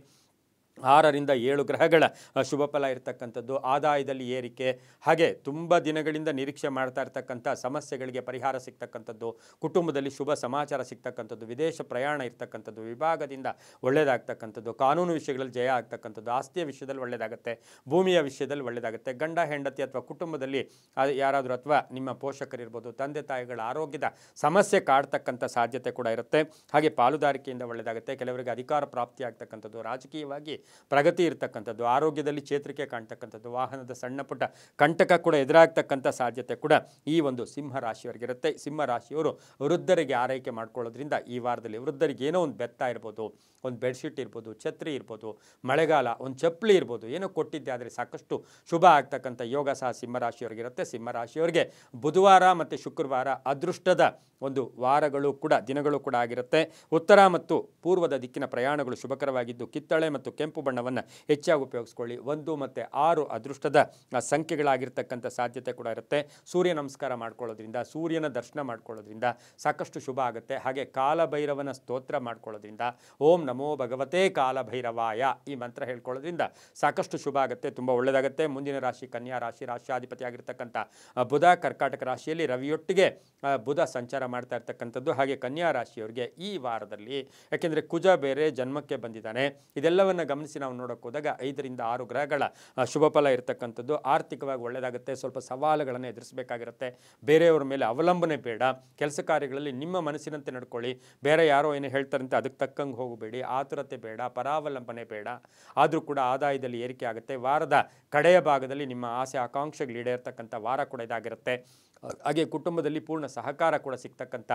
6ರಿಂದ 7 ಗ್ರಹಗಳ ಶುಭ ಫಲ ಇರತಕ್ಕಂಥದ್ದು, ಆದಾಯದಲ್ಲಿ ಏರಿಕೆ, ಹಾಗೆ ತುಂಬ ದಿನಗಳಿಂದ ನಿರೀಕ್ಷೆ ಮಾಡ್ತಾ ಇರ್ತಕ್ಕಂಥ ಸಮಸ್ಯೆಗಳಿಗೆ ಪರಿಹಾರ ಸಿಗ್ತಕ್ಕಂಥದ್ದು, ಕುಟುಂಬದಲ್ಲಿ ಶುಭ ಸಮಾಚಾರ ಸಿಗ್ತಕ್ಕಂಥದ್ದು, ವಿದೇಶ ಪ್ರಯಾಣ ಇರ್ತಕ್ಕಂಥದ್ದು, ವಿಭಾಗದಿಂದ ಒಳ್ಳೆಯದಾಗ್ತಕ್ಕಂಥದ್ದು, ಕಾನೂನು ವಿಷಯಗಳಲ್ಲಿ ಜಯ ಆಗ್ತಕ್ಕಂಥದ್ದು, ಆಸ್ತಿಯ ವಿಷಯದಲ್ಲಿ ಒಳ್ಳೆಯದಾಗುತ್ತೆ, ಭೂಮಿಯ ವಿಷಯದಲ್ಲಿ ಒಳ್ಳೆಯದಾಗುತ್ತೆ, ಗಂಡ ಹೆಂಡತಿ ಅಥವಾ ಕುಟುಂಬದಲ್ಲಿ ಯಾರಾದರೂ ಅಥವಾ ನಿಮ್ಮ ಪೋಷಕರಿರ್ಬೋದು, ತಂದೆ ತಾಯಿಗಳ ಆರೋಗ್ಯದ ಸಮಸ್ಯೆ ಕಾಡ್ತಕ್ಕಂಥ ಸಾಧ್ಯತೆ ಕೂಡ ಇರುತ್ತೆ. ಹಾಗೆ ಪಾಲುದಾರಿಕೆಯಿಂದ ಒಳ್ಳೆಯದಾಗುತ್ತೆ, ಕೆಲವರಿಗೆ ಅಧಿಕಾರ ಪ್ರಾಪ್ತಿ ಆಗ್ತಕ್ಕಂಥದ್ದು, ರಾಜಕೀಯವಾಗಿ ಪ್ರಗತಿ ಇರತಕ್ಕಂಥದ್ದು, ಆರೋಗ್ಯದಲ್ಲಿ ಚೇತರಿಕೆ ಕಾಣ್ತಕ್ಕಂಥದ್ದು, ವಾಹನದ ಸಣ್ಣ ಪುಟ್ಟ ಕಂಟಕ ಕೂಡ ಎದುರಾಗ್ತಕ್ಕಂಥ ಸಾಧ್ಯತೆ ಕೂಡ ಈ ಒಂದು ಸಿಂಹ ರಾಶಿಯವರಿಗಿರುತ್ತೆ. ಸಿಂಹ ರಾಶಿಯವರು ವೃದ್ಧರಿಗೆ ಆರೈಕೆ ಮಾಡ್ಕೊಳ್ಳೋದ್ರಿಂದ ಈ ವಾರದಲ್ಲಿ ವೃದ್ಧರಿಗೆ ಏನೋ ಒಂದು ಬೆತ್ತ ಇರ್ಬೋದು, ಒಂದು ಬೆಡ್ಶೀಟ್ ಇರ್ಬೋದು, ಛತ್ರಿ ಇರ್ಬೋದು, ಮಳೆಗಾಲ ಒಂದು ಚಪ್ಪಲಿ ಇರ್ಬೋದು, ಏನೋ ಕೊಟ್ಟಿದ್ದೆ ಆದರೆ ಸಾಕಷ್ಟು ಶುಭ ಆಗ್ತಕ್ಕಂಥ ಯೋಗ ಸಹ ಸಿಂಹರಾಶಿಯವರಿಗಿರುತ್ತೆ. ಸಿಂಹರಾಶಿಯವರಿಗೆ ಬುಧವಾರ ಮತ್ತು ಶುಕ್ರವಾರ ಅದೃಷ್ಟದ ಒಂದು ವಾರಗಳು ಕೂಡ ದಿನಗಳು ಕೂಡ ಆಗಿರುತ್ತೆ. ಉತ್ತರ ಮತ್ತು ಪೂರ್ವದ ದಿಕ್ಕಿನ ಪ್ರಯಾಣಗಳು ಶುಭಕರವಾಗಿದ್ದು ಕಿತ್ತಳೆ ಮತ್ತು ಕೆಂಪು ಬಣ್ಣವನ್ನು ಹೆಚ್ಚಾಗಿ ಉಪಯೋಗಿಸ್ಕೊಳ್ಳಿ. 1 ಮತ್ತು 6 ಅದೃಷ್ಟದ ಸಂಖ್ಯೆಗಳಾಗಿರ್ತಕ್ಕಂಥ ಸಾಧ್ಯತೆ ಕೂಡ ಇರುತ್ತೆ. ಸೂರ್ಯ ನಮಸ್ಕಾರ ಮಾಡ್ಕೊಳ್ಳೋದ್ರಿಂದ, ಸೂರ್ಯನ ದರ್ಶನ ಮಾಡ್ಕೊಳ್ಳೋದ್ರಿಂದ ಸಾಕಷ್ಟು ಶುಭ ಆಗುತ್ತೆ. ಹಾಗೆ ಕಾಲಭೈರವನ ಸ್ತೋತ್ರ ಮಾಡ್ಕೊಳ್ಳೋದ್ರಿಂದ, ಓಂ ನಮೋ ಭಗವತೆ ಕಾಲಭೈರವಾಯ ಈ ಮಂತ್ರ ಹೇಳ್ಕೊಳ್ಳೋದ್ರಿಂದ ಸಾಕಷ್ಟು ಶುಭ ಆಗುತ್ತೆ, ತುಂಬ ಒಳ್ಳೆಯದಾಗುತ್ತೆ. ಮುಂದಿನ ರಾಶಿ ಕನ್ಯಾ ರಾಶಿ, ರಾಶ್ಯಾಧಿಪತಿ ಆಗಿರ್ತಕ್ಕಂಥ ಬುಧ ಕರ್ಕಾಟಕ ರಾಶಿಯಲ್ಲಿ ರವಿಯೊಟ್ಟಿಗೆ ಬುಧ ಸಂಚಾರ ಮಾಡ್ತಾ ಇರ್ತಕ್ಕಂಥದ್ದು. ಹಾಗೆ ಕನ್ಯಾ ರಾಶಿಯವರಿಗೆ ಈ ವಾರದಲ್ಲಿ ಯಾಕೆಂದರೆ ಕುಜ ಬೇರೆ ಜನ್ಮಕ್ಕೆ ಬಂದಿದ್ದಾನೆ, ಇದೆಲ್ಲವನ್ನು ಗಮನಿಸಿ ನಾವು ನೋಡೋಕೆ ಹೋದಾಗ 5ರಿಂದ 6 ಗ್ರಹಗಳ ಶುಭ ಫಲ ಇರತಕ್ಕಂಥದ್ದು. ಆರ್ಥಿಕವಾಗಿ ಒಳ್ಳೆಯದಾಗುತ್ತೆ, ಸ್ವಲ್ಪ ಸವಾಲುಗಳನ್ನು ಎದುರಿಸಬೇಕಾಗಿರುತ್ತೆ, ಬೇರೆಯವರ ಮೇಲೆ ಅವಲಂಬನೆ ಬೇಡ, ಕೆಲಸ ಕಾರ್ಯಗಳಲ್ಲಿ ನಿಮ್ಮ ಮನಸ್ಸಿನಂತೆ ನಡ್ಕೊಳ್ಳಿ, ಬೇರೆ ಯಾರೋ ಏನು ಹೇಳ್ತಾರಂತೆ ಅದಕ್ಕೆ ತಕ್ಕಂಗೆ ಹೋಗಬೇಡಿ, ಆತುರತೆ ಬೇಡ, ಪರಾವಲಂಬನೆ ಬೇಡ. ಆದರೂ ಕೂಡ ಆದಾಯದಲ್ಲಿ ಏರಿಕೆ ಆಗುತ್ತೆ. ವಾರದ ಕಡೆಯ ಭಾಗದಲ್ಲಿ ನಿಮ್ಮ ಆಸೆ ಆಕಾಂಕ್ಷೆಗಳು ಈಡೇರ್ತಕ್ಕಂಥ ವಾರ ಕೂಡ ಇದಾಗಿರುತ್ತೆ. ಹಾಗೆ ಕುಟುಂಬದಲ್ಲಿ ಪೂರ್ಣ ಸಹಕಾರ ಕೂಡ ಸಿಗ್ತಕ್ಕಂಥ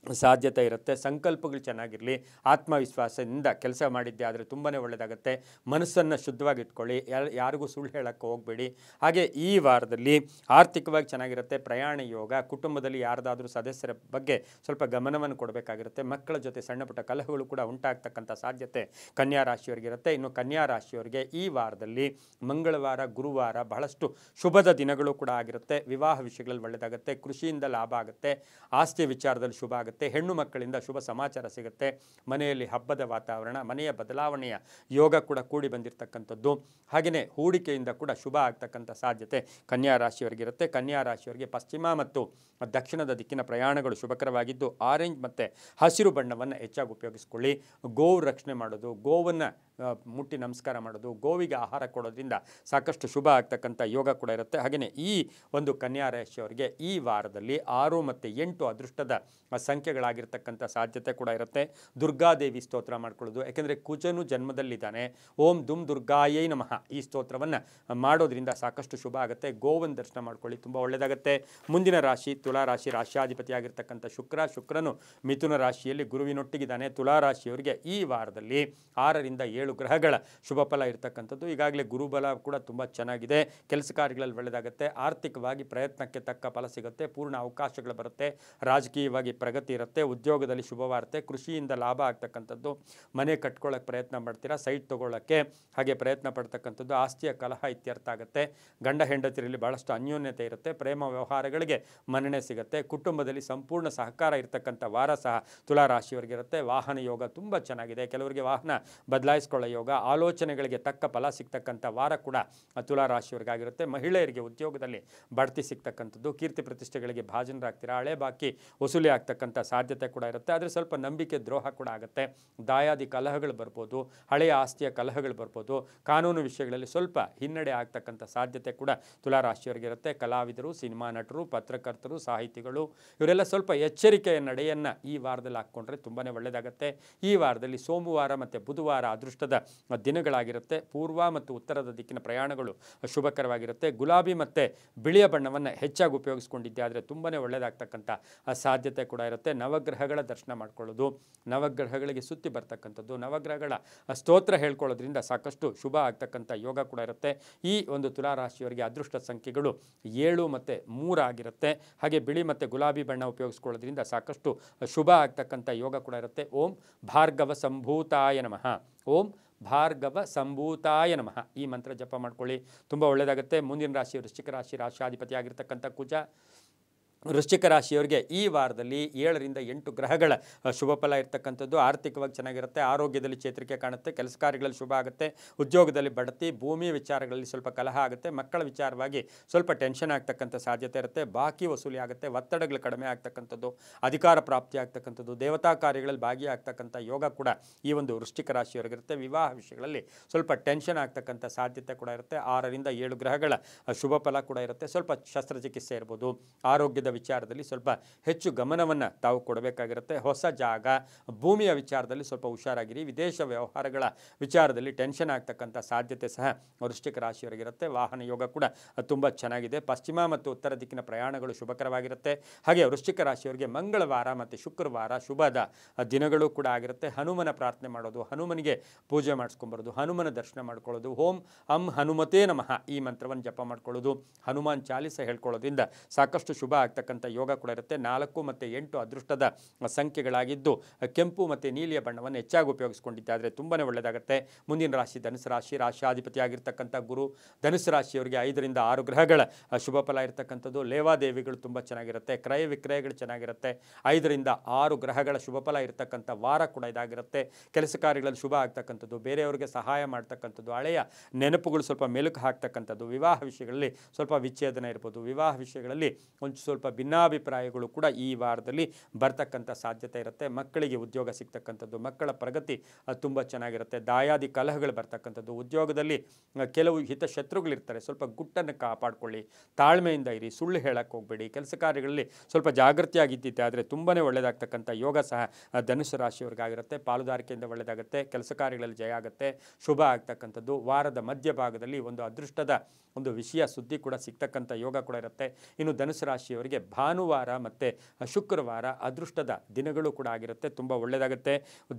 ಸಾಧ್ಯತೆ ಇರುತ್ತೆ. ಸಂಕಲ್ಪಗಳು ಚೆನ್ನಾಗಿರಲಿ, ಆತ್ಮವಿಶ್ವಾಸದಿಂದ ಕೆಲಸ ಮಾಡಿದ್ದೆ ಆದರೆ ತುಂಬಾ ಒಳ್ಳೆಯದಾಗುತ್ತೆ. ಮನಸ್ಸನ್ನು ಶುದ್ಧವಾಗಿ ಇಟ್ಕೊಳ್ಳಿ, ಯಾರಿಗೂ ಸುಳ್ಳು ಹೇಳೋಕ್ಕೆ ಹೋಗಬೇಡಿ. ಹಾಗೆ ಈ ವಾರದಲ್ಲಿ ಆರ್ಥಿಕವಾಗಿ ಚೆನ್ನಾಗಿರುತ್ತೆ. ಪ್ರಯಾಣ ಯೋಗ, ಕುಟುಂಬದಲ್ಲಿ ಯಾರ್ದಾದ್ರೂ ಸದಸ್ಯರ ಬಗ್ಗೆ ಸ್ವಲ್ಪ ಗಮನವನ್ನು ಕೊಡಬೇಕಾಗಿರುತ್ತೆ. ಮಕ್ಕಳ ಜೊತೆ ಸಣ್ಣ ಪುಟ್ಟ ಕಲಹಗಳು ಕೂಡ ಉಂಟಾಗ್ತಕ್ಕಂಥ ಸಾಧ್ಯತೆ ಕನ್ಯಾ ರಾಶಿಯವರಿಗಿರುತ್ತೆ. ಇನ್ನು ಕನ್ಯಾ ರಾಶಿಯವರಿಗೆ ಈ ವಾರದಲ್ಲಿ ಮಂಗಳವಾರ, ಗುರುವಾರ ಬಹಳಷ್ಟು ಶುಭದ ದಿನಗಳು ಕೂಡ ಆಗಿರುತ್ತೆ. ವಿವಾಹ ವಿಷಯಗಳಲ್ಲಿ ಒಳ್ಳೆಯದಾಗುತ್ತೆ, ಕೃಷಿಯಿಂದ ಲಾಭ ಆಗುತ್ತೆ, ಆಸ್ತಿಯ ವಿಚಾರದಲ್ಲಿ ಶುಭ ಆಗುತ್ತೆ, ಹೆಣ್ಣು ಮಕ್ಕಳಿಂದ ಶುಭ ಸಮಾಚಾರ ಸಿಗುತ್ತೆ, ಮನೆಯಲ್ಲಿ ಹಬ್ಬದ ವಾತಾವರಣ, ಮನೆಯ ಬದಲಾವಣೆಯ ಯೋಗ ಕೂಡ ಕೂಡಿ ಬಂದಿರತಕ್ಕಂಥದ್ದು. ಹಾಗೆಯೇ ಹೂಡಿಕೆಯಿಂದ ಕೂಡ ಶುಭ ಆಗ್ತಕ್ಕಂಥ ಸಾಧ್ಯತೆ ಕನ್ಯಾ ರಾಶಿಯವರಿಗಿರುತ್ತೆ. ಕನ್ಯಾ ರಾಶಿಯವರಿಗೆ ಪಶ್ಚಿಮ ಮತ್ತು ದಕ್ಷಿಣದ ದಿಕ್ಕಿನ ಪ್ರಯಾಣಗಳು ಶುಭಕರವಾಗಿದ್ದು ಆರೆಂಜ್ ಮತ್ತು ಹಸಿರು ಬಣ್ಣವನ್ನು ಹೆಚ್ಚಾಗಿ ಉಪಯೋಗಿಸ್ಕೊಳ್ಳಿ. ಗೋವು ರಕ್ಷಣೆ ಮಾಡೋದು, ಗೋವನ್ನು ಮುಟ್ಟಿ ನಮಸ್ಕಾರ ಮಾಡೋದು, ಗೋವಿಗೆ ಆಹಾರ ಕೊಡೋದ್ರಿಂದ ಸಾಕಷ್ಟು ಶುಭ ಆಗ್ತಕ್ಕಂಥ ಯೋಗ ಕೂಡ ಇರುತ್ತೆ. ಹಾಗೆಯೇ ಈ ಒಂದು ಕನ್ಯಾ ರಾಶಿಯವರಿಗೆ ಈ ವಾರದಲ್ಲಿ 6 ಮತ್ತು 8 ಅದೃಷ್ಟದ ಸಂಖ್ಯೆಗಳಾಗಿರ್ತಕ್ಕಂಥ ಸಾಧ್ಯತೆ ಕೂಡ ಇರುತ್ತೆ. ದುರ್ಗಾದೇವಿ ಸ್ತೋತ್ರ ಮಾಡ್ಕೊಳ್ಳೋದು, ಯಾಕೆಂದರೆ ಕುಜನು ಜನ್ಮದಲ್ಲಿದ್ದಾನೆ. ಓಂ ದುಮ್ ದುರ್ಗಾಯೈ ನಮಃ ಈ ಸ್ತೋತ್ರವನ್ನು ಮಾಡೋದ್ರಿಂದ ಸಾಕಷ್ಟು ಶುಭ ಆಗುತ್ತೆ. ಗೋವನ್ ದರ್ಶನ ಮಾಡ್ಕೊಳ್ಳಿ, ತುಂಬ ಒಳ್ಳೆಯದಾಗುತ್ತೆ. ಮುಂದಿನ ರಾಶಿ ತುಲಾ ರಾಶಿ, ರಾಶ್ಯಾಧಿಪತಿ ಆಗಿರ್ತಕ್ಕಂಥ ಶುಕ್ರನು ಮಿಥುನ ರಾಶಿಯಲ್ಲಿ ಗುರುವಿನೊಟ್ಟಿಗಿದ್ದಾನೆ. ತುಲಾ ರಾಶಿಯವರಿಗೆ ಈ ವಾರದಲ್ಲಿ 6ರಿಂದ 7 ಗ್ರಹಗಳ ಶುಭ ಫಲ ಇರತಕ್ಕಂಥದ್ದು. ಈಗಾಗಲೇ ಗುರುಬಲ ಕೂಡ ತುಂಬ ಚೆನ್ನಾಗಿದೆ, ಕೆಲಸ ಕಾರ್ಯಗಳಲ್ಲಿ ಒಳ್ಳೆಯದಾಗುತ್ತೆ, ಆರ್ಥಿಕವಾಗಿ ಪ್ರಯತ್ನಕ್ಕೆ ತಕ್ಕ ಫಲ ಸಿಗುತ್ತೆ, ಪೂರ್ಣ ಅವಕಾಶಗಳು ಬರುತ್ತೆ, ರಾಜಕೀಯವಾಗಿ ಪ್ರಗತಿ ಇರುತ್ತೆ, ಉದ್ಯೋಗದಲ್ಲಿ ಶುಭವಾರ್ತೆ, ಕೃಷಿಯಿಂದ ಲಾಭ ಆಗ್ತಕ್ಕಂಥದ್ದು, ಮನೆ ಕಟ್ಕೊಳ್ಳೋಕ್ಕೆ ಪ್ರಯತ್ನ ಮಾಡ್ತೀರಾ, ಸೈಟ್ ತೊಗೊಳ್ಳೋಕ್ಕೆ ಹಾಗೆ ಪ್ರಯತ್ನ ಪಡ್ತಕ್ಕಂಥದ್ದು, ಆಸ್ತಿಯ ಕಲಹ ಇತ್ಯರ್ಥ ಆಗುತ್ತೆ, ಗಂಡ ಹೆಂಡತಿರಲ್ಲಿ ಭಾಳಷ್ಟು ಅನ್ಯೋನ್ಯತೆ ಇರುತ್ತೆ, ಪ್ರೇಮ ವ್ಯವಹಾರಗಳಿಗೆ ಮನ್ನಣೆ ಸಿಗುತ್ತೆ, ಕುಟುಂಬದಲ್ಲಿ ಸಂಪೂರ್ಣ ಸಹಕಾರ ಇರತಕ್ಕಂಥ ವಾರ ಸಹ ತುಲಾ ರಾಶಿಯವರಿಗಿರುತ್ತೆ. ವಾಹನ ಯೋಗ ತುಂಬ ಚೆನ್ನಾಗಿದೆ, ಕೆಲವರಿಗೆ ವಾಹನ ಬದಲಾಯಿಸ್ಕೊಳ್ಳೋ ಯೋಗ, ಆಲೋಚನೆಗಳಿಗೆ ತಕ್ಕ ಫಲ ಸಿಗ್ತಕ್ಕಂಥ ವಾರ ಕೂಡ ತುಲಾ ರಾಶಿಯವರಿಗಾಗಿರುತ್ತೆ. ಮಹಿಳೆಯರಿಗೆ ಉದ್ಯೋಗದಲ್ಲಿ ಬಡ್ತಿ ಸಿಗ್ತಕ್ಕಂಥದ್ದು, ಕೀರ್ತಿ ಪ್ರತಿಷ್ಠೆಗಳಿಗೆ ಭಾಜನರಾಗ್ತೀರಾ, ಹಳೆ ಬಾಕಿ ವಸೂಲಿ ಆಗ್ತಕ್ಕಂಥ ಸಾಧ್ಯತೆ ಕೂಡ ಇರುತ್ತೆ. ಆದರೆ ಸ್ವಲ್ಪ ನಂಬಿಕೆ ದ್ರೋಹ ಕೂಡ ಆಗುತ್ತೆ, ದಾಯಾದಿ ಕಲಹಗಳು ಬರ್ಬೋದು, ಹಳೆಯ ಆಸ್ತಿಯ ಕಲಹಗಳು ಬರ್ಬೋದು, ಕಾನೂನು ವಿಷಯಗಳಲ್ಲಿ ಸ್ವಲ್ಪ ಹಿನ್ನಡೆ ಆಗ್ತಕ್ಕಂಥ ಸಾಧ್ಯತೆ ಕೂಡ ತುಲಾ ರಾಶಿಯವರಿಗಿರುತ್ತೆ. ಕಲಾವಿದರು, ಸಿನಿಮಾ ನಟರು, ಪತ್ರಕರ್ತರು, ಸಾಹಿತಿಗಳು ಇವರೆಲ್ಲ ಸ್ವಲ್ಪ ಎಚ್ಚರಿಕೆಯ ನಡೆಯನ್ನು ಈ ವಾರದಲ್ಲಿ ಹಾಕ್ಕೊಂಡ್ರೆ ತುಂಬಾ ಒಳ್ಳೆಯದಾಗುತ್ತೆ. ಈ ವಾರದಲ್ಲಿ ಸೋಮವಾರ ಮತ್ತು ಬುಧವಾರ ಅದೃಷ್ಟದ ದಿನಗಳಾಗಿರುತ್ತೆ. ಪೂರ್ವ ಮತ್ತು ಉತ್ತರದ ದಿಕ್ಕಿನ ಪ್ರಯಾಣಗಳು ಶುಭಕರವಾಗಿರುತ್ತೆ. ಗುಲಾಬಿ ಮತ್ತು ಬಿಳಿಯ ಬಣ್ಣವನ್ನು ಹೆಚ್ಚಾಗಿ ಉಪಯೋಗಿಸ್ಕೊಂಡಿದ್ದೆ ಆದರೆ ತುಂಬಾ ಒಳ್ಳೆಯದಾಗ್ತಕ್ಕಂಥ ಸಾಧ್ಯತೆ ಕೂಡ ಇರುತ್ತೆ. ನವಗ್ರಹಗಳ ದರ್ಶನ ಮಾಡ್ಕೊಳ್ಳೋದು, ನವಗ್ರಹಗಳಿಗೆ ಸುತ್ತಿ ಬರ್ತಕ್ಕಂಥದ್ದು, ನವಗ್ರಹಗಳ ಸ್ತೋತ್ರ ಹೇಳ್ಕೊಳ್ಳೋದ್ರಿಂದ ಸಾಕಷ್ಟು ಶುಭ ಆಗ್ತಕ್ಕಂಥ ಯೋಗ ಕೂಡ ಇರುತ್ತೆ. ಈ ಒಂದು ತುಲಾ ರಾಶಿಯವರಿಗೆ ಅದೃಷ್ಟ ಸಂಖ್ಯೆಗಳು 7 ಮತ್ತು 3 ಆಗಿರುತ್ತೆ. ಹಾಗೆ ಬಿಳಿ ಮತ್ತು ಗುಲಾಬಿ ಬಣ್ಣ ಉಪಯೋಗಿಸ್ಕೊಳ್ಳೋದ್ರಿಂದ ಸಾಕಷ್ಟು ಶುಭ ಆಗ್ತಕ್ಕಂಥ ಯೋಗ ಕೂಡ ಇರುತ್ತೆ. ಓಂ ಭಾರ್ಗವ ಸಂಭೂತಾಯ ನಮಃ, ಓಂ ಭಾರ್ಗವ ಸಂಭೂತಾಯ ನಮಃ ಈ ಮಂತ್ರ ಜಪ ಮಾಡ್ಕೊಳ್ಳಿ, ತುಂಬ ಒಳ್ಳೆಯದಾಗುತ್ತೆ. ಮುಂದಿನ ರಾಶಿ ವೃಶ್ಚಿಕ ರಾಶಿ, ರಾಶ್ಯಾಧಿಪತಿ ಆಗಿರ್ತಕ್ಕಂಥ ಕುಜ ವೃಶ್ಚಿಕ ರಾಶಿಯವರಿಗೆ ಈ ವಾರದಲ್ಲಿ 7ರಿಂದ 8 ಗ್ರಹಗಳ ಶುಭ ಫಲ ಇರ್ತಕ್ಕಂಥದ್ದು. ಆರ್ಥಿಕವಾಗಿ ಚೆನ್ನಾಗಿರುತ್ತೆ, ಆರೋಗ್ಯದಲ್ಲಿ ಚೇತರಿಕೆ ಕಾಣುತ್ತೆ, ಕೆಲಸ ಕಾರ್ಯಗಳಲ್ಲಿ ಶುಭ ಆಗುತ್ತೆ, ಉದ್ಯೋಗದಲ್ಲಿ ಬಡ್ತಿ, ಭೂಮಿಯ ವಿಚಾರಗಳಲ್ಲಿ ಸ್ವಲ್ಪ ಕಲಹ ಆಗುತ್ತೆ, ಮಕ್ಕಳ ವಿಚಾರವಾಗಿ ಸ್ವಲ್ಪ ಟೆನ್ಷನ್ ಆಗ್ತಕ್ಕಂಥ ಸಾಧ್ಯತೆ ಇರುತ್ತೆ, ಬಾಕಿ ವಸೂಲಿ ಆಗುತ್ತೆ, ಒತ್ತಡಗಳು ಕಡಿಮೆ ಆಗ್ತಕ್ಕಂಥದ್ದು, ಅಧಿಕಾರ ಪ್ರಾಪ್ತಿ ಆಗ್ತಕ್ಕಂಥದ್ದು, ದೇವತಾ ಕಾರ್ಯಗಳಲ್ಲಿ ಭಾಗಿಯಾಗ್ತಕ್ಕಂಥ ಯೋಗ ಕೂಡ ಈ ಒಂದು ವೃಶ್ಚಿಕ ರಾಶಿಯವರಿಗಿರುತ್ತೆ. ವಿವಾಹ ವಿಷಯಗಳಲ್ಲಿ ಸ್ವಲ್ಪ ಟೆನ್ಷನ್ ಆಗ್ತಕ್ಕಂಥ ಸಾಧ್ಯತೆ ಕೂಡ ಇರುತ್ತೆ. 6ರಿಂದ 7 ಗ್ರಹಗಳ ಶುಭ ಫಲ ಕೂಡ ಇರುತ್ತೆ. ಸ್ವಲ್ಪ ಶಸ್ತ್ರಚಿಕಿತ್ಸೆ ಇರ್ಬೋದು, ಆರೋಗ್ಯದ ವಿಚಾರದಲ್ಲಿ ಸ್ವಲ್ಪ ಹೆಚ್ಚು ಗಮನವನ್ನು ತಾವು ಕೊಡಬೇಕಾಗಿರುತ್ತೆ. ಹೊಸ ಜಾಗ, ಭೂಮಿಯ ವಿಚಾರದಲ್ಲಿ ಸ್ವಲ್ಪ ಹುಷಾರಾಗಿರಿ. ವಿದೇಶ ವ್ಯವಹಾರಗಳ ವಿಚಾರದಲ್ಲಿ ಟೆನ್ಷನ್ ಆಗ್ತಕ್ಕಂಥ ಸಾಧ್ಯತೆ ಸಹ ವೃಶ್ಚಿಕ ರಾಶಿಯವರಿಗಿರುತ್ತೆ. ವಾಹನ ಯೋಗ ಕೂಡ ತುಂಬ ಚೆನ್ನಾಗಿದೆ. ಪಶ್ಚಿಮ ಮತ್ತು ಉತ್ತರ ದಿಕ್ಕಿನ ಪ್ರಯಾಣಗಳು ಶುಭಕರವಾಗಿರುತ್ತೆ. ಹಾಗೆ ವೃಶ್ಚಿಕ ರಾಶಿಯವರಿಗೆ ಮಂಗಳವಾರ ಮತ್ತು ಶುಕ್ರವಾರ ಶುಭದ ದಿನಗಳು ಕೂಡ ಆಗಿರುತ್ತೆ. ಹನುಮನ ಪ್ರಾರ್ಥನೆ ಮಾಡೋದು, ಹನುಮನಿಗೆ ಪೂಜೆ ಮಾಡಿಸ್ಕೊಂಬರೋದು, ಹನುಮನ ದರ್ಶನ ಮಾಡ್ಕೊಳ್ಳೋದು, ಓಂ ಹನುಮತೇ ನಮಃ ಈ ಮಂತ್ರವನ್ನು ಜಪ ಮಾಡ್ಕೊಳ್ಳೋದು, ಹನುಮಾನ್ ಚಾಲಿಸ ಹೇಳ್ಕೊಳ್ಳೋದ್ರಿಂದ ಸಾಕಷ್ಟು ಶುಭ ಆಗ್ತಕ್ಕಂಥ ಯೋಗ ಕೂಡ ಇರುತ್ತೆ. 4 ಮತ್ತು 8 ಅದೃಷ್ಟದ ಸಂಖ್ಯೆಗಳಾಗಿದ್ದು ಕೆಂಪು ಮತ್ತು ನೀಲಿಯ ಬಣ್ಣವನ್ನು ಹೆಚ್ಚಾಗಿ ಉಪಯೋಗಿಸ್ಕೊಂಡಿದ್ದಾದರೆ ತುಂಬಾ ಒಳ್ಳೆಯದಾಗುತ್ತೆ. ಮುಂದಿನ ರಾಶಿ ಧನುಸು ರಾಶಿ. ರಾಶಿಯಾಧಿಪತಿಯಾಗಿರ್ತಕ್ಕಂಥ ಗುರು ಧನುಸು ರಾಶಿಯವರಿಗೆ 5ರಿಂದ 6 ಗ್ರಹಗಳ ಶುಭ ಫಲ ಇರತಕ್ಕಂಥದ್ದು. ಲೇವಾದೇವಿಗಳು ತುಂಬ ಚೆನ್ನಾಗಿರುತ್ತೆ, ಕ್ರಯ ವಿಕ್ರಯಗಳು ಚೆನ್ನಾಗಿರುತ್ತೆ. 5ರಿಂದ 6 ಗ್ರಹಗಳ ಶುಭ ಫಲ ಇರತಕ್ಕಂಥ ವಾರ ಕೂಡ ಇದಾಗಿರುತ್ತೆ. ಕೆಲಸ ಕಾರ್ಯಗಳಲ್ಲಿ ಶುಭ ಆಗ್ತಕ್ಕಂಥದ್ದು, ಬೇರೆಯವರಿಗೆ ಸಹಾಯ ಮಾಡ್ತಕ್ಕಂಥದ್ದು, ಹಳೆಯ ನೆನಪುಗಳು ಸ್ವಲ್ಪ ಮೆಲುಕು ಹಾಕ್ತಕ್ಕಂಥದ್ದು, ವಿವಾಹ ವಿಷಯಗಳಲ್ಲಿ ಸ್ವಲ್ಪ ವಿಚ್ಛೇದನ ಇರ್ಬೋದು, ವಿವಾಹ ವಿಷಯಗಳಲ್ಲಿ ಒಂದು ಸ್ವಲ್ಪ ಭಿನ್ನಾಭಿಪ್ರಾಯಗಳು ಕೂಡ ಈ ವಾರದಲ್ಲಿ ಬರ್ತಕ್ಕಂಥ ಸಾಧ್ಯತೆ ಇರುತ್ತೆ. ಮಕ್ಕಳಿಗೆ ಉದ್ಯೋಗ ಸಿಗ್ತಕ್ಕಂಥದ್ದು, ಮಕ್ಕಳ ಪ್ರಗತಿ ತುಂಬ ಚೆನ್ನಾಗಿರುತ್ತೆ. ದಾಯಾದಿ ಕಲಹಗಳು ಬರ್ತಕ್ಕಂಥದ್ದು, ಉದ್ಯೋಗದಲ್ಲಿ ಕೆಲವು ಹಿತಶತ್ರುಗಳಿರ್ತಾರೆ, ಸ್ವಲ್ಪ ಗುಟ್ಟನ್ನು ಕಾಪಾಡಿಕೊಳ್ಳಿ, ತಾಳ್ಮೆಯಿಂದ ಇರಿ, ಸುಳ್ಳು ಹೇಳಕ್ಕೆ ಹೋಗಬೇಡಿ. ಕೆಲಸ ಕಾರ್ಯಗಳಲ್ಲಿ ಸ್ವಲ್ಪ ಜಾಗೃತಿಯಾಗಿದ್ದಿದ್ದೆ ಆದರೆ ತುಂಬಾ ಒಳ್ಳೆಯದಾಗ್ತಕ್ಕಂಥ ಯೋಗ ಸಹ ಧನುಸು ರಾಶಿಯವರಿಗಾಗಿರುತ್ತೆ. ಪಾಲುದಾರಿಕೆಯಿಂದ ಒಳ್ಳೆಯದಾಗುತ್ತೆ, ಕೆಲಸ ಕಾರ್ಯಗಳಲ್ಲಿ ಜಯ ಆಗುತ್ತೆ, ಶುಭ ಆಗ್ತಕ್ಕಂಥದ್ದು. ವಾರದ ಮಧ್ಯಭಾಗದಲ್ಲಿ ಒಂದು ಅದೃಷ್ಟದ ಒಂದು ವಿಷಯ ಸುದ್ದಿ ಕೂಡ ಸಿಗ್ತಕ್ಕಂಥ ಯೋಗ ಕೂಡ ಇರುತ್ತೆ. ಇನ್ನು ಧನುಸು ರಾಶಿಯವರಿಗೆ ಭಾನುವಾರ ಮತ್ತು ಶುಕ್ರವಾರ ಅದೃಷ್ಟದ ದಿನಗಳು ಕೂಡ ಆಗಿರುತ್ತೆ, ತುಂಬ ಒಳ್ಳೆಯದಾಗುತ್ತೆ.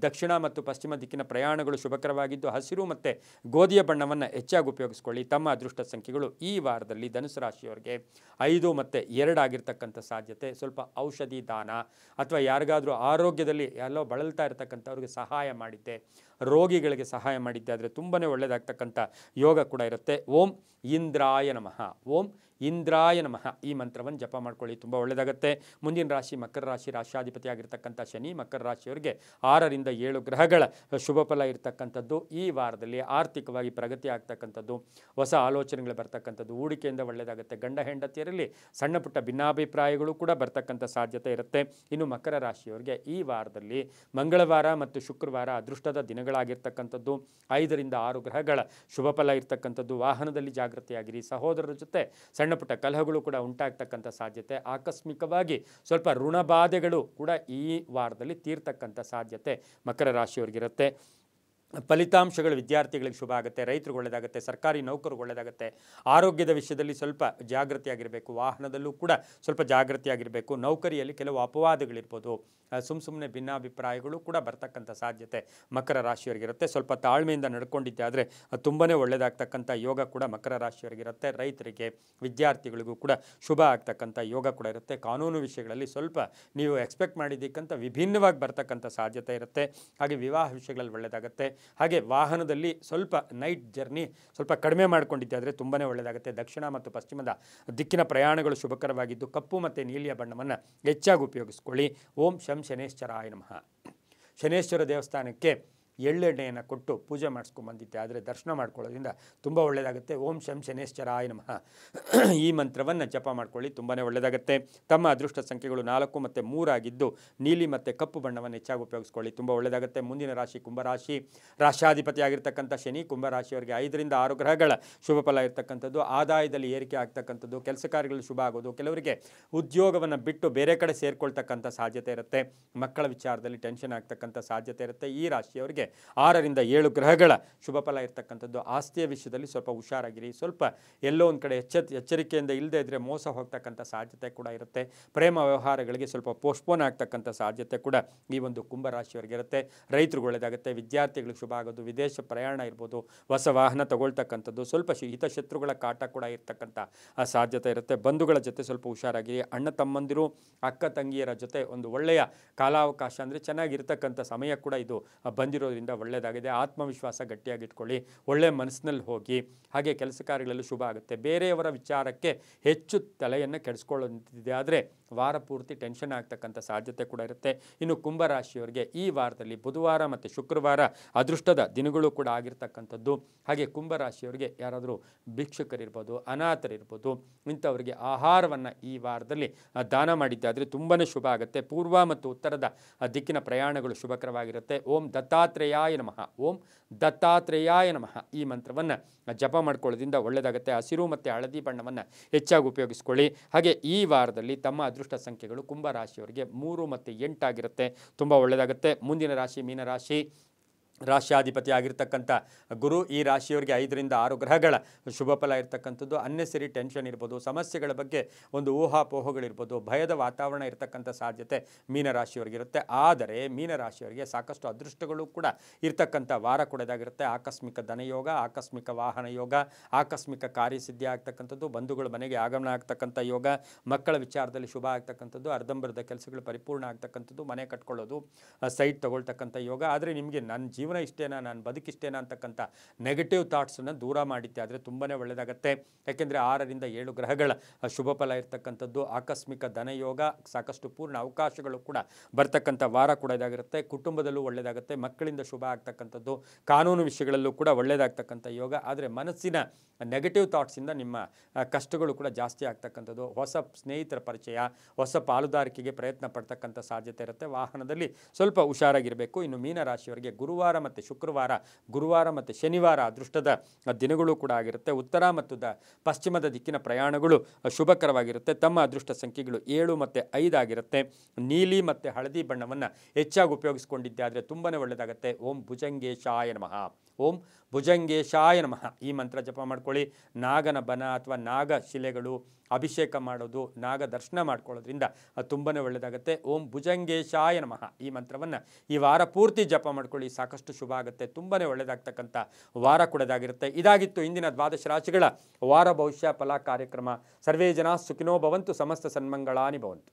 ದಕ್ಷಿಣ ಮತ್ತು ಪಶ್ಚಿಮ ದಿಕ್ಕಿನ ಪ್ರಯಾಣಗಳು ಶುಭಕರವಾಗಿದ್ದು ಹಸಿರು ಮತ್ತು ಗೋಧಿಯ ಬಣ್ಣವನ್ನು ಹೆಚ್ಚಾಗಿ ಉಪಯೋಗಿಸ್ಕೊಳ್ಳಿ. ತಮ್ಮ ಅದೃಷ್ಟ ಸಂಖ್ಯೆಗಳು ಈ ವಾರದಲ್ಲಿ ಧನುಸು ರಾಶಿಯವರಿಗೆ 5 ಮತ್ತು 2 ಆಗಿರ್ತಕ್ಕಂಥ ಸಾಧ್ಯತೆ. ಸ್ವಲ್ಪ ಔಷಧಿ ದಾನ ಅಥವಾ ಯಾರಿಗಾದರೂ ಆರೋಗ್ಯದಲ್ಲಿ ಎಲ್ಲೋ ಬಳಲ್ತಾ ಇರತಕ್ಕಂಥವ್ರಿಗೆ ಸಹಾಯ ಮಾಡಿದ್ದೆ, ರೋಗಿಗಳಿಗೆ ಸಹಾಯ ಮಾಡಿದ್ದೆ ಆದರೆ ತುಂಬಾ ಒಳ್ಳೆಯದಾಗ್ತಕ್ಕಂಥ ಯೋಗ ಕೂಡ ಇರುತ್ತೆ. ಓಂ ಇಂದ್ರಾಯ ನಮಃ, ಓಂ ಇಂದ್ರಾಯ ನಮಃ ಈ ಮಂತ್ರವನ್ನು ಜಪ ಮಾಡ್ಕೊಳ್ಳಿ, ತುಂಬ ಒಳ್ಳೆಯದಾಗುತ್ತೆ. ಮುಂದಿನ ರಾಶಿ ಮಕರ ರಾಶಿ. ರಾಶಿಯಾಧಿಪತಿಯಾಗಿರ್ತಕ್ಕಂಥ ಶನಿ ಮಕರ ರಾಶಿಯವರಿಗೆ 6ರಿಂದ 7 ಗ್ರಹಗಳ ಶುಭ ಫಲ ಇರತಕ್ಕಂಥದ್ದು. ಈ ವಾರದಲ್ಲಿ ಆರ್ಥಿಕವಾಗಿ ಪ್ರಗತಿ ಆಗ್ತಕ್ಕಂಥದ್ದು, ಹೊಸ ಆಲೋಚನೆಗಳು ಬರ್ತಕ್ಕಂಥದ್ದು, ಹೂಡಿಕೆಯಿಂದ ಒಳ್ಳೆಯದಾಗುತ್ತೆ. ಗಂಡ ಹೆಂಡತಿಯರಲ್ಲಿ ಸಣ್ಣ ಪುಟ್ಟ ಭಿನ್ನಾಭಿಪ್ರಾಯಗಳು ಕೂಡ ಬರ್ತಕ್ಕಂಥ ಸಾಧ್ಯತೆ ಇರುತ್ತೆ. ಇನ್ನು ಮಕರ ರಾಶಿಯವರಿಗೆ ಈ ವಾರದಲ್ಲಿ ಮಂಗಳವಾರ ಮತ್ತು ಶುಕ್ರವಾರ ಅದೃಷ್ಟದ ದಿನಗಳಾಗಿರ್ತಕ್ಕಂಥದ್ದು. 5ರಿಂದ 6 ಗ್ರಹಗಳ ಶುಭ ಫಲ ಇರ್ತಕ್ಕಂಥದ್ದು. ವಾಹನದಲ್ಲಿ ಜಾಗೃತಿಯಾಗಿರಿ. ಸಹೋದರರ ಜೊತೆ ಸಣ್ಣ ಪುಟ್ಟ ಕಲಹಗಳು ಕೂಡ ಉಂಟಾಗ್ತಕ್ಕಂಥ ಸಾಧ್ಯತೆ. ಆಕಸ್ಮಿಕವಾಗಿ ಸ್ವಲ್ಪ ಋಣಬಾಧೆಗಳು ಕೂಡ ಈ ವಾರದಲ್ಲಿ ತೀರ್ತಕ್ಕಂಥ ಸಾಧ್ಯತೆ ಮಕರ ರಾಶಿಯವರಿಗಿರುತ್ತೆ. ಫಲಿತಾಂಶಗಳು ವಿದ್ಯಾರ್ಥಿಗಳಿಗೆ ಶುಭ ಆಗುತ್ತೆ, ರೈತರಿಗೆ ಒಳ್ಳೆಯದಾಗುತ್ತೆ, ಸರ್ಕಾರಿ ನೌಕರಿಗೆ ಒಳ್ಳೆಯದಾಗುತ್ತೆ. ಆರೋಗ್ಯದ ವಿಷಯದಲ್ಲಿ ಸ್ವಲ್ಪ ಜಾಗೃತಿಯಾಗಿರಬೇಕು, ವಾಹನದಲ್ಲೂ ಕೂಡ ಸ್ವಲ್ಪ ಜಾಗೃತಿಯಾಗಿರಬೇಕು. ನೌಕರಿಯಲ್ಲಿ ಕೆಲವು ಅಪವಾದಗಳಿರ್ಬೋದು, ಸುಮ್ಮನೆ ಭಿನ್ನಾಭಿಪ್ರಾಯಗಳು ಕೂಡ ಬರ್ತಕ್ಕಂಥ ಸಾಧ್ಯತೆ ಮಕರ ರಾಶಿಯವರಿಗಿರುತ್ತೆ. ಸ್ವಲ್ಪ ತಾಳ್ಮೆಯಿಂದ ನಡ್ಕೊಂಡಿದ್ದೆ ಆದರೆ ತುಂಬಾ ಒಳ್ಳೆಯದಾಗ್ತಕ್ಕಂಥ ಯೋಗ ಕೂಡ ಮಕರ ರಾಶಿಯವರಿಗಿರುತ್ತೆ. ರೈತರಿಗೆ ವಿದ್ಯಾರ್ಥಿಗಳಿಗೂ ಕೂಡ ಶುಭ ಆಗ್ತಕ್ಕಂಥ ಯೋಗ ಕೂಡ ಇರುತ್ತೆ. ಕಾನೂನು ವಿಷಯಗಳಲ್ಲಿ ಸ್ವಲ್ಪ ನೀವು ಎಕ್ಸ್ಪೆಕ್ಟ್ ಮಾಡಿದ್ದಕ್ಕಿಂತ ವಿಭಿನ್ನವಾಗಿ ಬರ್ತಕ್ಕಂಥ ಸಾಧ್ಯತೆ ಇರುತ್ತೆ. ಹಾಗೆ ವಿವಾಹ ವಿಷಯಗಳಲ್ಲಿ ಒಳ್ಳೆಯದಾಗುತ್ತೆ. ಹಾಗೆ ವಾಹನದಲ್ಲಿ ಸ್ವಲ್ಪ ನೈಟ್ ಜರ್ನಿ ಸ್ವಲ್ಪ ಕಡಿಮೆ ಮಾಡ್ಕೊಂಡಿದ್ದೆ ಆದರೆ ತುಂಬಾ ಒಳ್ಳೆಯದಾಗುತ್ತೆ. ದಕ್ಷಿಣ ಮತ್ತು ಪಶ್ಚಿಮದ ದಿಕ್ಕಿನ ಪ್ರಯಾಣಗಳು ಶುಭಕರವಾಗಿದ್ದು ಕಪ್ಪು ಮತ್ತು ನೀಲಿಯ ಬಣ್ಣವನ್ನು ಹೆಚ್ಚಾಗಿ ಉಪಯೋಗಿಸ್ಕೊಳ್ಳಿ. ಓಂ ಶನೇಶ್ವರಾಯ ನಮಃ. ಶನೇಶ್ವರ ದೇವಸ್ಥಾನಕ್ಕೆ ಎಳ್ಳೆಣ್ಣೆಯನ್ನು ಕೊಟ್ಟು ಪೂಜೆ ಮಾಡಿಸ್ಕೊಂಡ್ಬಂದಿದ್ದೆ ಆದರೆ ದರ್ಶನ ಮಾಡ್ಕೊಳ್ಳೋದ್ರಿಂದ ತುಂಬ ಒಳ್ಳೆಯದಾಗುತ್ತೆ. ಓಂ ಶನೇಶ್ವರಾಯ ನಮಃ ಈ ಮಂತ್ರವನ್ನು ಜಪ ಮಾಡ್ಕೊಳ್ಳಿ, ತುಂಬಾ ಒಳ್ಳೆಯದಾಗುತ್ತೆ. ತಮ್ಮ ಅದೃಷ್ಟ ಸಂಖ್ಯೆಗಳು 4 ಮತ್ತು 3 ಆಗಿದ್ದು ನೀಲಿ ಮತ್ತು ಕಪ್ಪು ಬಣ್ಣವನ್ನು ಹೆಚ್ಚಾಗಿ ಉಪಯೋಗಿಸ್ಕೊಳ್ಳಿ, ತುಂಬ ಒಳ್ಳೆಯದಾಗುತ್ತೆ. ಮುಂದಿನ ರಾಶಿ ಕುಂಭರಾಶಿ. ರಾಶಿಯಾಧಿಪತಿಯಾಗಿರ್ತಕ್ಕಂಥ ಶನಿ ಕುಂಭರಾಶಿಯವರಿಗೆ 5ರಿಂದ 6 ಗ್ರಹಗಳ ಶುಭ ಫಲ ಇರ್ತಕ್ಕಂಥದ್ದು. ಆದಾಯದಲ್ಲಿ ಏರಿಕೆ ಆಗ್ತಕ್ಕಂಥದ್ದು, ಕೆಲಸ ಕಾರ್ಯಗಳು ಶುಭ ಆಗೋದು, ಕೆಲವರಿಗೆ ಉದ್ಯೋಗವನ್ನು ಬಿಟ್ಟು ಬೇರೆ ಕಡೆ ಸೇರ್ಕೊಳ್ತಕ್ಕಂಥ ಸಾಧ್ಯತೆ ಇರುತ್ತೆ. ಮಕ್ಕಳ ವಿಚಾರದಲ್ಲಿ ಟೆನ್ಷನ್ ಆಗ್ತಕ್ಕಂಥ ಸಾಧ್ಯತೆ ಇರುತ್ತೆ. ಈ ರಾಶಿಯವರಿಗೆ 6ರಿಂದ 7 ಗ್ರಹಗಳ ಶುಭ ಫಲ ಇರ್ತಕ್ಕಂಥದ್ದು. ಆಸ್ತಿಯ ವಿಷಯದಲ್ಲಿ ಸ್ವಲ್ಪ ಹುಷಾರಾಗಿರಿ, ಸ್ವಲ್ಪ ಎಲ್ಲೋ ಒಂದು ಕಡೆ ಎಚ್ಚರಿಕೆಯಿಂದ ಇಲ್ಲದೆ ಇದ್ದರೆ ಮೋಸ ಹೋಗ್ತಕ್ಕಂಥ ಸಾಧ್ಯತೆ ಕೂಡ ಇರುತ್ತೆ. ಪ್ರೇಮ ವ್ಯವಹಾರಗಳಿಗೆ ಸ್ವಲ್ಪ ಪೋಸ್ಟ್ಪೋನ್ ಆಗ್ತಕ್ಕಂಥ ಸಾಧ್ಯತೆ ಕೂಡ ಈ ಒಂದು ಕುಂಭರಾಶಿಯವರಿಗೆ ಇರುತ್ತೆ. ರೈತರಿಗೆ ಒಳ್ಳೆಯದಾಗುತ್ತೆ, ವಿದ್ಯಾರ್ಥಿಗಳಿಗೆ ಶುಭ ಆಗೋದು, ವಿದೇಶ ಪ್ರಯಾಣ ಇರ್ಬೋದು, ಹೊಸ ವಾಹನ ತಗೊಳ್ತಕ್ಕಂಥದ್ದು, ಸ್ವಲ್ಪ ಹಿತಶತ್ರುಗಳ ಕಾಟ ಕೂಡ ಇರ್ತಕ್ಕಂಥ ಸಾಧ್ಯತೆ ಇರುತ್ತೆ. ಬಂಧುಗಳ ಜೊತೆ ಸ್ವಲ್ಪ ಹುಷಾರಾಗಿರಿ. ಅಣ್ಣ ತಮ್ಮಂದಿರು ಅಕ್ಕ ತಂಗಿಯರ ಜೊತೆ ಒಂದು ಒಳ್ಳೆಯ ಕಾಲಾವಕಾಶ ಅಂದರೆ ಚೆನ್ನಾಗಿರ್ತಕ್ಕಂಥ ಸಮಯ ಕೂಡ ಇದು ಬಂದಿರೋದ್ರಿಂದ ಒಳ್ಳೆಯದಾಗಿದೆ. ಆತ್ಮವಿಶ್ವಾಸ ಗಟ್ಟಿಯಾಗಿಟ್ಕೊಳ್ಳಿ, ಒಳ್ಳೆಯ ಮನಸ್ಸಿನಲ್ಲಿ ಹೋಗಿ. ಹಾಗೆ ಕೆಲಸ ಕಾರ್ಯಗಳಲ್ಲೂ ಶುಭ ಆಗುತ್ತೆ. ಬೇರೆಯವರ ವಿಚಾರಕ್ಕೆ ಹೆಚ್ಚು ತಲೆಯನ್ನು ಕೆಡಿಸ್ಕೊಳ್ಳೋದಿದೆ ಆದರೆ ವಾರ ಪೂರ್ತಿ ಟೆನ್ಷನ್ ಆಗ್ತಕ್ಕಂಥ ಸಾಧ್ಯತೆ ಕೂಡ ಇರುತ್ತೆ. ಇನ್ನು ಕುಂಭರಾಶಿಯವರಿಗೆ ಈ ವಾರದಲ್ಲಿ ಬುಧವಾರ ಮತ್ತು ಶುಕ್ರವಾರ ಅದೃಷ್ಟದ ದಿನಗಳು ಕೂಡ ಆಗಿರ್ತಕ್ಕಂಥದ್ದು. ಹಾಗೆ ಕುಂಭರಾಶಿಯವರಿಗೆ ಯಾರಾದರೂ ಭಿಕ್ಷುಕರಿರ್ಬೋದು, ಅನಾಥರಿರ್ಬೋದು, ಇಂಥವರಿಗೆ ಆಹಾರವನ್ನು ಈ ವಾರದಲ್ಲಿ ದಾನ ಮಾಡಿದ್ದಾದರೆ ತುಂಬಾ ಶುಭ ಆಗುತ್ತೆ. ಪೂರ್ವ ಮತ್ತು ಉತ್ತರದ ದಿಕ್ಕಿನ ಪ್ರಯಾಣಗಳು ಶುಭಕರವಾಗಿರುತ್ತೆ. ಓಂ ದತ್ತಾತ್ರೇಯಾಯ ನಮಃ, ಓಂ ದತ್ತಾತ್ರೇಯಾಯ ನಮಃ ಈ ಮಂತ್ರವನ್ನು ಜಪ ಮಾಡ್ಕೊಳ್ಳೋದ್ರಿಂದ ಒಳ್ಳೆಯದಾಗುತ್ತೆ. ಹಸಿರು ಮತ್ತು ಹಳದಿ ಬಣ್ಣವನ್ನು ಹೆಚ್ಚಾಗಿ ಉಪಯೋಗಿಸ್ಕೊಳ್ಳಿ. ಹಾಗೆ ಈ ವಾರದಲ್ಲಿ ತಮ್ಮ ಅದೃಷ್ಟ ಸಂಖ್ಯೆಗಳು ಕುಂಭರಾಶಿಯವರಿಗೆ 3 ಮತ್ತು 8 ಆಗಿರುತ್ತೆ. ತುಂಬ ಒಳ್ಳೆಯದಾಗುತ್ತೆ. ಮುಂದಿನ ರಾಶಿ ಮೀನರಾಶಿ. ರಾಶ್ಯಾಧಿಪತಿ ಆಗಿರ್ತಕ್ಕಂಥ ಗುರು ಈ ರಾಶಿಯವರಿಗೆ 5 ರಿಂದ 6 ಗ್ರಹಗಳ ಶುಭ ಫಲ ಇರ್ತಕ್ಕಂಥದ್ದು. ಅನ್ನೆಸರಿ ಟೆನ್ಷನ್ ಇರ್ಬೋದು, ಸಮಸ್ಯೆಗಳ ಬಗ್ಗೆ ಒಂದು ಊಹಾಪೋಹಗಳಿರ್ಬೋದು, ಭಯದ ವಾತಾವರಣ ಇರತಕ್ಕಂಥ ಸಾಧ್ಯತೆ ಮೀನರಾಶಿಯವರಿಗಿರುತ್ತೆ. ಆದರೆ ಮೀನರಾಶಿಯವರಿಗೆ ಸಾಕಷ್ಟು ಅದೃಷ್ಟಗಳು ಕೂಡ ಇರ್ತಕ್ಕಂಥ ವಾರ ಕೂಡ ಇದಾಗಿರುತ್ತೆ. ಆಕಸ್ಮಿಕ ಧನಯೋಗ, ಆಕಸ್ಮಿಕ ವಾಹನ ಯೋಗ, ಆಕಸ್ಮಿಕ ಕಾರ್ಯಸಿದ್ಧಿ ಆಗ್ತಕ್ಕಂಥದ್ದು, ಬಂಧುಗಳ ಮನೆಗೆ ಆಗಮನ ಆಗ್ತಕ್ಕಂಥ ಯೋಗ, ಮಕ್ಕಳ ವಿಚಾರದಲ್ಲಿ ಶುಭ ಆಗ್ತಕ್ಕಂಥದ್ದು, ಅರ್ಧಂಬರ್ಧ ಕೆಲಸಗಳು ಪರಿಪೂರ್ಣ ಆಗ್ತಕ್ಕಂಥದ್ದು, ಮನೆ ಕಟ್ಕೊಳ್ಳೋದು, ಸೈಟ್ ತಗೊಳ್ತಕ್ಕಂಥ ಯೋಗ. ಆದರೆ ನಿಮಗೆ ನನ್ನ ಜೀವನ ಇಷ್ಟೇನಾ, ನಾನು ಬದುಕಿಷ್ಟೇನಾ ಅಂತಕ್ಕಂಥ ನೆಗೆಟಿವ್ ಥಾಟ್ಸನ್ನು ದೂರ ಮಾಡಿದ್ದೆ ಆದರೆ ತುಂಬಾ ಒಳ್ಳೆಯದಾಗುತ್ತೆ. ಯಾಕೆಂದರೆ 6 ರಿಂದ 7 ಗ್ರಹಗಳ ಶುಭ ಫಲ ಇರ್ತಕ್ಕಂಥದ್ದು, ಆಕಸ್ಮಿಕ ಧನಯೋಗ, ಸಾಕಷ್ಟು ಪೂರ್ಣ ಅವಕಾಶಗಳು ಕೂಡ ಬರ್ತಕ್ಕಂಥ ವಾರ ಕೂಡ ಇದಾಗಿರುತ್ತೆ. ಕುಟುಂಬದಲ್ಲೂ ಒಳ್ಳೆಯದಾಗುತ್ತೆ, ಮಕ್ಕಳಿಂದ ಶುಭ ಆಗ್ತಕ್ಕಂಥದ್ದು, ಕಾನೂನು ವಿಷಯಗಳಲ್ಲೂ ಕೂಡ ಒಳ್ಳೆಯದಾಗ್ತಕ್ಕಂಥ ಯೋಗ. ಆದರೆ ಮನಸ್ಸಿನ ನೆಗೆಟಿವ್ ಥಾಟ್ಸಿಂದ ನಿಮ್ಮ ಕಷ್ಟಗಳು ಕೂಡ ಜಾಸ್ತಿ ಆಗ್ತಕ್ಕಂಥದ್ದು. ಹೊಸ ಸ್ನೇಹಿತರ ಪರಿಚಯ, ಹೊಸ ಪಾಲುದಾರಿಕೆಗೆ ಪ್ರಯತ್ನ ಪಡ್ತಕ್ಕಂಥ ಸಾಧ್ಯತೆ ಇರುತ್ತೆ. ವಾಹನದಲ್ಲಿ ಸ್ವಲ್ಪ ಹುಷಾರಾಗಿರಬೇಕು. ಇನ್ನು ಮೀನರಾಶಿಯವರಿಗೆ ಗುರುವಾರ ಮತ್ತು ಶುಕ್ರವಾರ, ಗುರುವಾರ ಮತ್ತು ಶನಿವಾರ ಅದೃಷ್ಟದ ದಿನಗಳು ಕೂಡ ಆಗಿರುತ್ತೆ. ಉತ್ತರ ಮತ್ತು ಪಶ್ಚಿಮದ ದಿಕ್ಕಿನ ಪ್ರಯಾಣಗಳು ಶುಭಕರವಾಗಿರುತ್ತೆ. ತಮ್ಮ ಅದೃಷ್ಟ ಸಂಖ್ಯೆಗಳು 7 ಮತ್ತು 5 ಆಗಿರುತ್ತೆ. ನೀಲಿ ಮತ್ತು ಹಳದಿ ಬಣ್ಣವನ್ನು ಹೆಚ್ಚಾಗಿ ಉಪಯೋಗಿಸ್ಕೊಂಡಿದ್ದೆ ಆದರೆ ತುಂಬಾ ಒಳ್ಳೆಯದಾಗುತ್ತೆ. ಓಂ ಭುಜಂಗೇಶಾಯ ನಮಃ, ಓಂ ಭುಜಂಗೇಶಾಯ ನಮಃ ಈ ಮಂತ್ರ ಜಪ ಮಾಡ್ಕೊಳ್ಳಿ. ನಾಗನ ಬನ ಅಥವಾ ನಾಗ ಶಿಲೆಗಳು ಅಭಿಷೇಕ ಮಾಡೋದು, ನಾಗ ದರ್ಶನ ಮಾಡ್ಕೊಳ್ಳೋದ್ರಿಂದ ತುಂಬಾ ಒಳ್ಳೆಯದಾಗುತ್ತೆ. ಓಂ ಭುಜಂಗೇಶಾಯ ನಮಃ ಈ ಮಂತ್ರವನ್ನು ಈ ವಾರ ಪೂರ್ತಿ ಜಪ ಮಾಡ್ಕೊಳ್ಳಿ. ಸಾಕಷ್ಟು ಶುಭ ಆಗುತ್ತೆ. ತುಂಬಾ ಒಳ್ಳೆಯದಾಗ್ತಕ್ಕಂಥ ವಾರ ಕೂಡದಾಗಿರುತ್ತೆ. ಇದಾಗಿತ್ತು ಇಂದಿನ 12 ರಾಶಿಗಳ ವಾರ ಭವಿಷ್ಯ ಫಲ ಕಾರ್ಯಕ್ರಮ. ಸರ್ವೇ ಜನ ಸುಖಿನೋ ಭವಂತು, ಸಮಸ್ತ ಸನ್ಮಂಗಳಾನಿ ಭವಂತು.